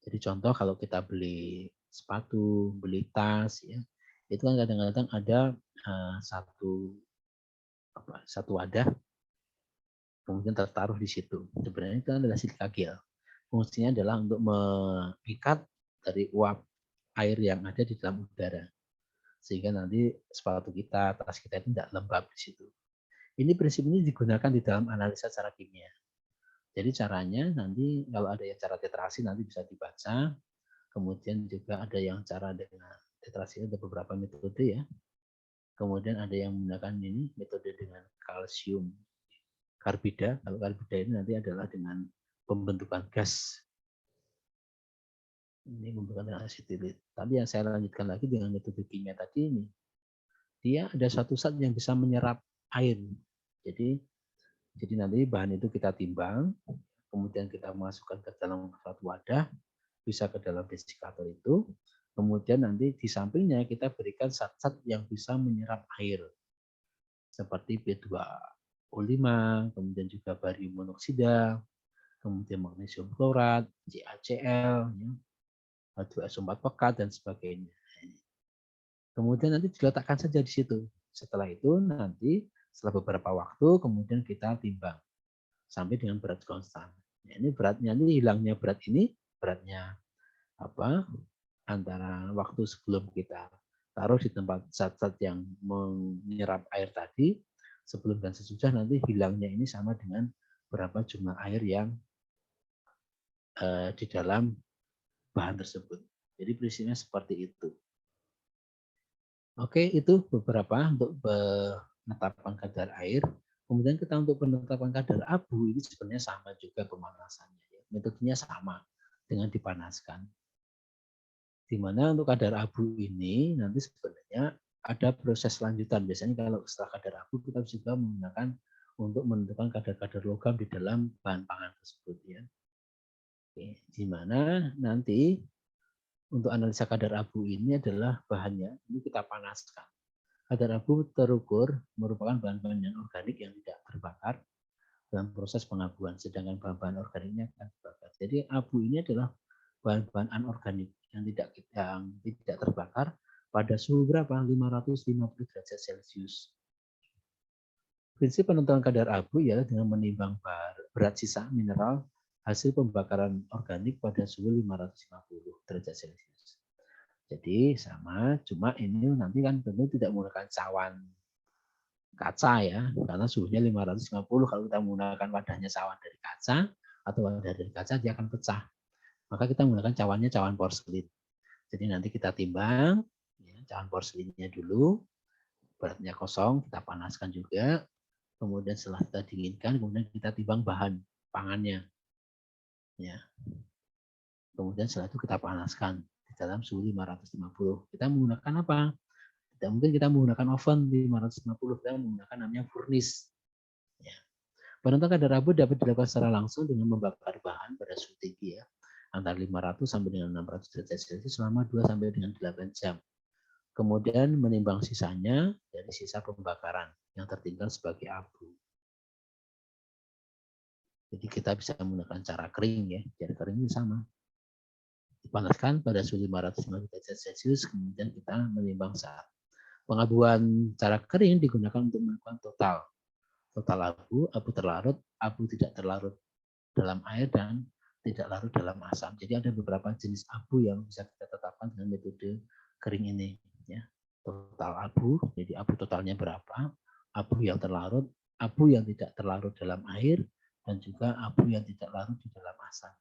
Jadi contoh kalau kita beli sepatu, beli tas, ya, itu kan kadang-kadang ada satu wadah, kemudian tertaruh di situ. Sebenarnya itu adalah silika gel. Fungsinya adalah untuk mengikat dari uap air yang ada di dalam udara. Sehingga nanti sepatu kita, tas kita itu tidak lembab di situ. Ini prinsip ini digunakan di dalam analisa secara kimia. Jadi caranya nanti kalau ada yang cara tetrasi nanti bisa dibaca. Kemudian juga ada yang cara dengan tetrasi ada beberapa metode ya. Kemudian ada yang menggunakan ini metode dengan kalsium karbida. Kalau karbida ini nanti adalah dengan pembentukan gas. Ini pembentukan dengan asetilit. Tapi yang saya lanjutkan lagi dengan metode kimia tadi ini, dia ada satu zat yang bisa menyerap air. Jadi nanti bahan itu kita timbang, kemudian kita masukkan ke dalam suatu wadah, bisa ke dalam desikator itu, kemudian nanti di sampingnya kita berikan zat-zat yang bisa menyerap air, seperti B2O5, kemudian juga barium monoksida, kemudian magnesium klorat, CaCl, H2SO4 pekat, dan sebagainya. Kemudian nanti diletakkan saja di situ. Setelah itu nanti setelah beberapa waktu kemudian kita timbang sampai dengan berat konstan. Nah, ini beratnya ini hilangnya berat ini beratnya apa antara waktu sebelum kita taruh di tempat zat-zat yang menyerap air tadi sebelum dan sesudah nanti hilangnya ini sama dengan berapa jumlah air yang di dalam bahan tersebut. Jadi prinsipnya seperti itu. Oke, itu beberapa untuk penetapan kadar air. Kemudian kita untuk penetapan kadar abu ini sebenarnya sama juga pemanasannya. Metodenya sama dengan dipanaskan. Di mana untuk kadar abu ini nanti sebenarnya ada proses lanjutan. Biasanya kalau setelah kadar abu kita juga menggunakan untuk menentukan kadar-kadar logam di dalam bahan pangan tersebut ya. Oke, di mana nanti untuk analisa kadar abu ini adalah bahannya ini kita panaskan. Kadar abu terukur merupakan bahan-bahan yang organik yang tidak terbakar dalam proses pengabuan, sedangkan bahan-bahan organiknya akan terbakar. Jadi abu ini adalah bahan-bahan anorganik yang tidak terbakar pada suhu berapa? 550 derajat Celcius. Prinsip penentuan kadar abu ialah dengan menimbang berat sisa mineral hasil pembakaran organik pada suhu 550 derajat Celcius. Jadi sama, cuma ini nanti kan tentu tidak menggunakan cawan kaca ya, karena suhunya 550. Kalau kita menggunakan wadahnya cawan dari kaca atau wadah dari kaca, dia akan pecah. Maka kita menggunakan cawannya cawan porselin. Jadi nanti kita timbang ya, cawan porselinnya dulu, beratnya kosong, kita panaskan juga. Kemudian setelah kita dinginkan, kemudian kita timbang bahan pangannya. Ya. Kemudian setelah itu kita panaskan di dalam suhu 550. Kita menggunakan apa? Tidak mungkin kita menggunakan oven 550, kita menggunakan namanya furnace. Ya. Penentuan kadar abu dapat dilakukan secara langsung dengan membakar bahan pada suhu tinggi ya, antara 500 sampai dengan 600 derajat Celcius selama 2 sampai dengan 8 jam. Kemudian menimbang sisanya dari sisa pembakaran yang tertinggal sebagai abu. Jadi kita bisa menggunakan cara kering ya, cara kering ini sama. Dipanaskan pada suhu 550 derajat Celcius, kemudian kita menimbang saat. Pengabuan cara kering digunakan untuk melakukan total abu, abu terlarut, abu tidak terlarut dalam air, dan tidak larut dalam asam. Jadi ada beberapa jenis abu yang bisa kita tetapkan dengan metode kering ini. Ya. Total abu, jadi abu totalnya berapa, abu yang terlarut, abu yang tidak terlarut dalam air, dan juga abu yang tidak larut di dalam asam.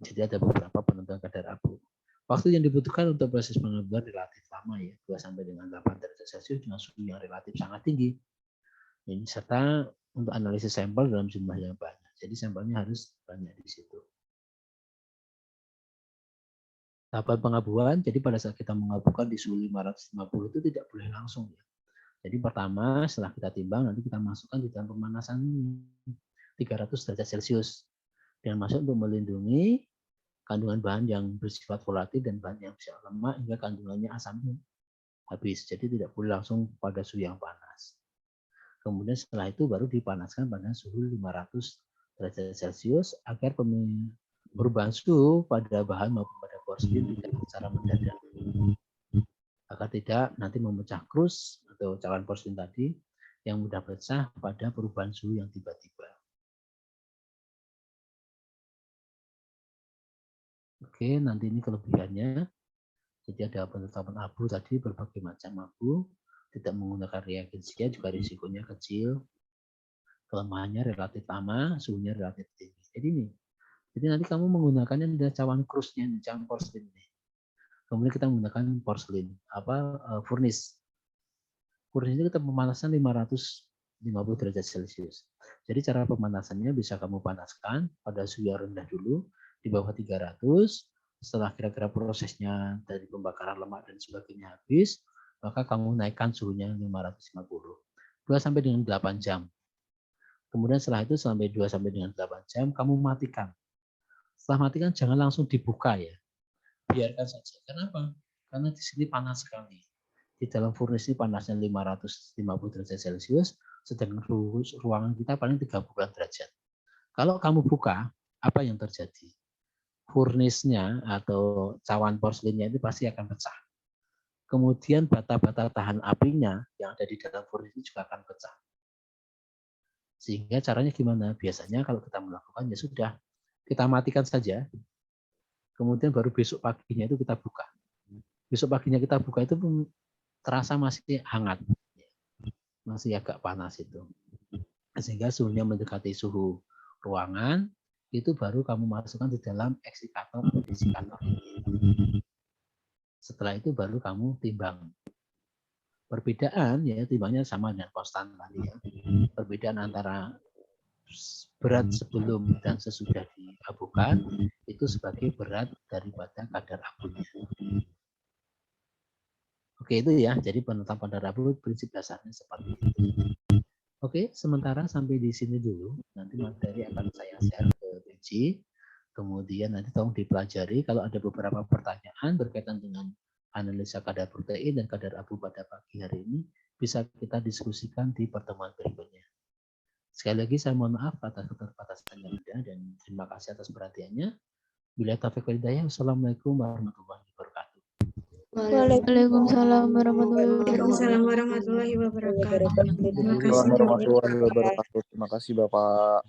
Jadi ada beberapa penentuan kadar abu. Waktu yang dibutuhkan untuk proses pengabuan relatif lama ya, 2 sampai dengan 8 derajat Celcius dengan suhu yang relatif sangat tinggi. Ini serta untuk analisis sampel dalam jumlah yang banyak. Jadi sampelnya harus banyak di situ. Tahapan pengabuan, jadi pada saat kita mengabukan di suhu 550 itu tidak boleh langsung ya. Jadi pertama setelah kita timbang nanti kita masukkan di dalam pemanasan 300 derajat Celcius. Dengan masuk untuk melindungi kandungan bahan yang bersifat volatil dan bahan yang bersifat lemah hingga kandungannya asamnya habis. Jadi tidak boleh langsung pada suhu yang panas. Kemudian setelah itu baru dipanaskan pada suhu 500 derajat Celcius agar perubahan suhu pada bahan maupun pada porselin tidak secara mendadak. Agar tidak nanti memecah krus atau cawan porselin tadi yang mudah pecah pada perubahan suhu yang tiba-tiba. Oke, nanti ini kelebihannya. Jadi ada penetapan abu tadi, berbagai macam abu, tidak menggunakan reagensia juga risikonya kecil, kelemahannya relatif lama, suhunya relatif tinggi. Jadi ini, jadi nanti kamu menggunakannya ada cawan krusnya, cawan porselin. Kemudian kita menggunakan porselin, furnace. Furnace itu kita pemanasan 550 derajat Celcius. Jadi cara pemanasannya bisa kamu panaskan pada suhu yang rendah dulu, di bawah 300. Setelah kira-kira prosesnya dari pembakaran lemak dan sebagainya habis, maka kamu naikkan suhunya 550. 2 sampai dengan 8 jam. Kemudian setelah itu sampai 2 sampai dengan 8 jam kamu matikan. Setelah matikan jangan langsung dibuka ya. Biarkan saja. Kenapa? Karena di sini panas sekali. Di dalam furnace ini panasnya 550 derajat Celcius, sedangkan ruangan kita paling 30 derajat. Kalau kamu buka, apa yang terjadi? Furnace-nya atau cawan porselinnya itu pasti akan pecah. Kemudian bata-bata tahan apinya yang ada di dalam furnace ini juga akan pecah. Sehingga caranya gimana? Biasanya kalau kita melakukan ya sudah, kita matikan saja, kemudian baru besok paginya itu kita buka. Besok paginya kita buka itu terasa masih hangat, masih agak panas itu. Sehingga suhunya mendekati suhu ruangan, itu baru kamu masukkan di dalam eksikator atau desikator ini. Setelah itu baru kamu timbang. Perbedaan ya timbangnya sama dengan konstan tadi ya. Perbedaan antara berat sebelum dan sesudah diabukan itu sebagai berat daripada kadar abunya. Oke itu ya, jadi penetapan kadar abu prinsip dasarnya seperti itu. Oke, sementara sampai di sini dulu. Nanti materi akan saya share ke PJ. Kemudian nanti tolong dipelajari. Kalau ada beberapa pertanyaan berkaitan dengan analisa kadar protein dan kadar abu pada pagi hari ini, bisa kita diskusikan di pertemuan berikutnya. Sekali lagi saya mohon maaf atas keterbatasan yang ada dan terima kasih atas perhatiannya. Bila taufiq wal hidayah, wassalamualaikum warahmatullahi wabarakatuh. Waalaikumsalam warahmatullahi wabarakatuh. Terima kasih Bapak. Terima kasih. Terima kasih Bapak.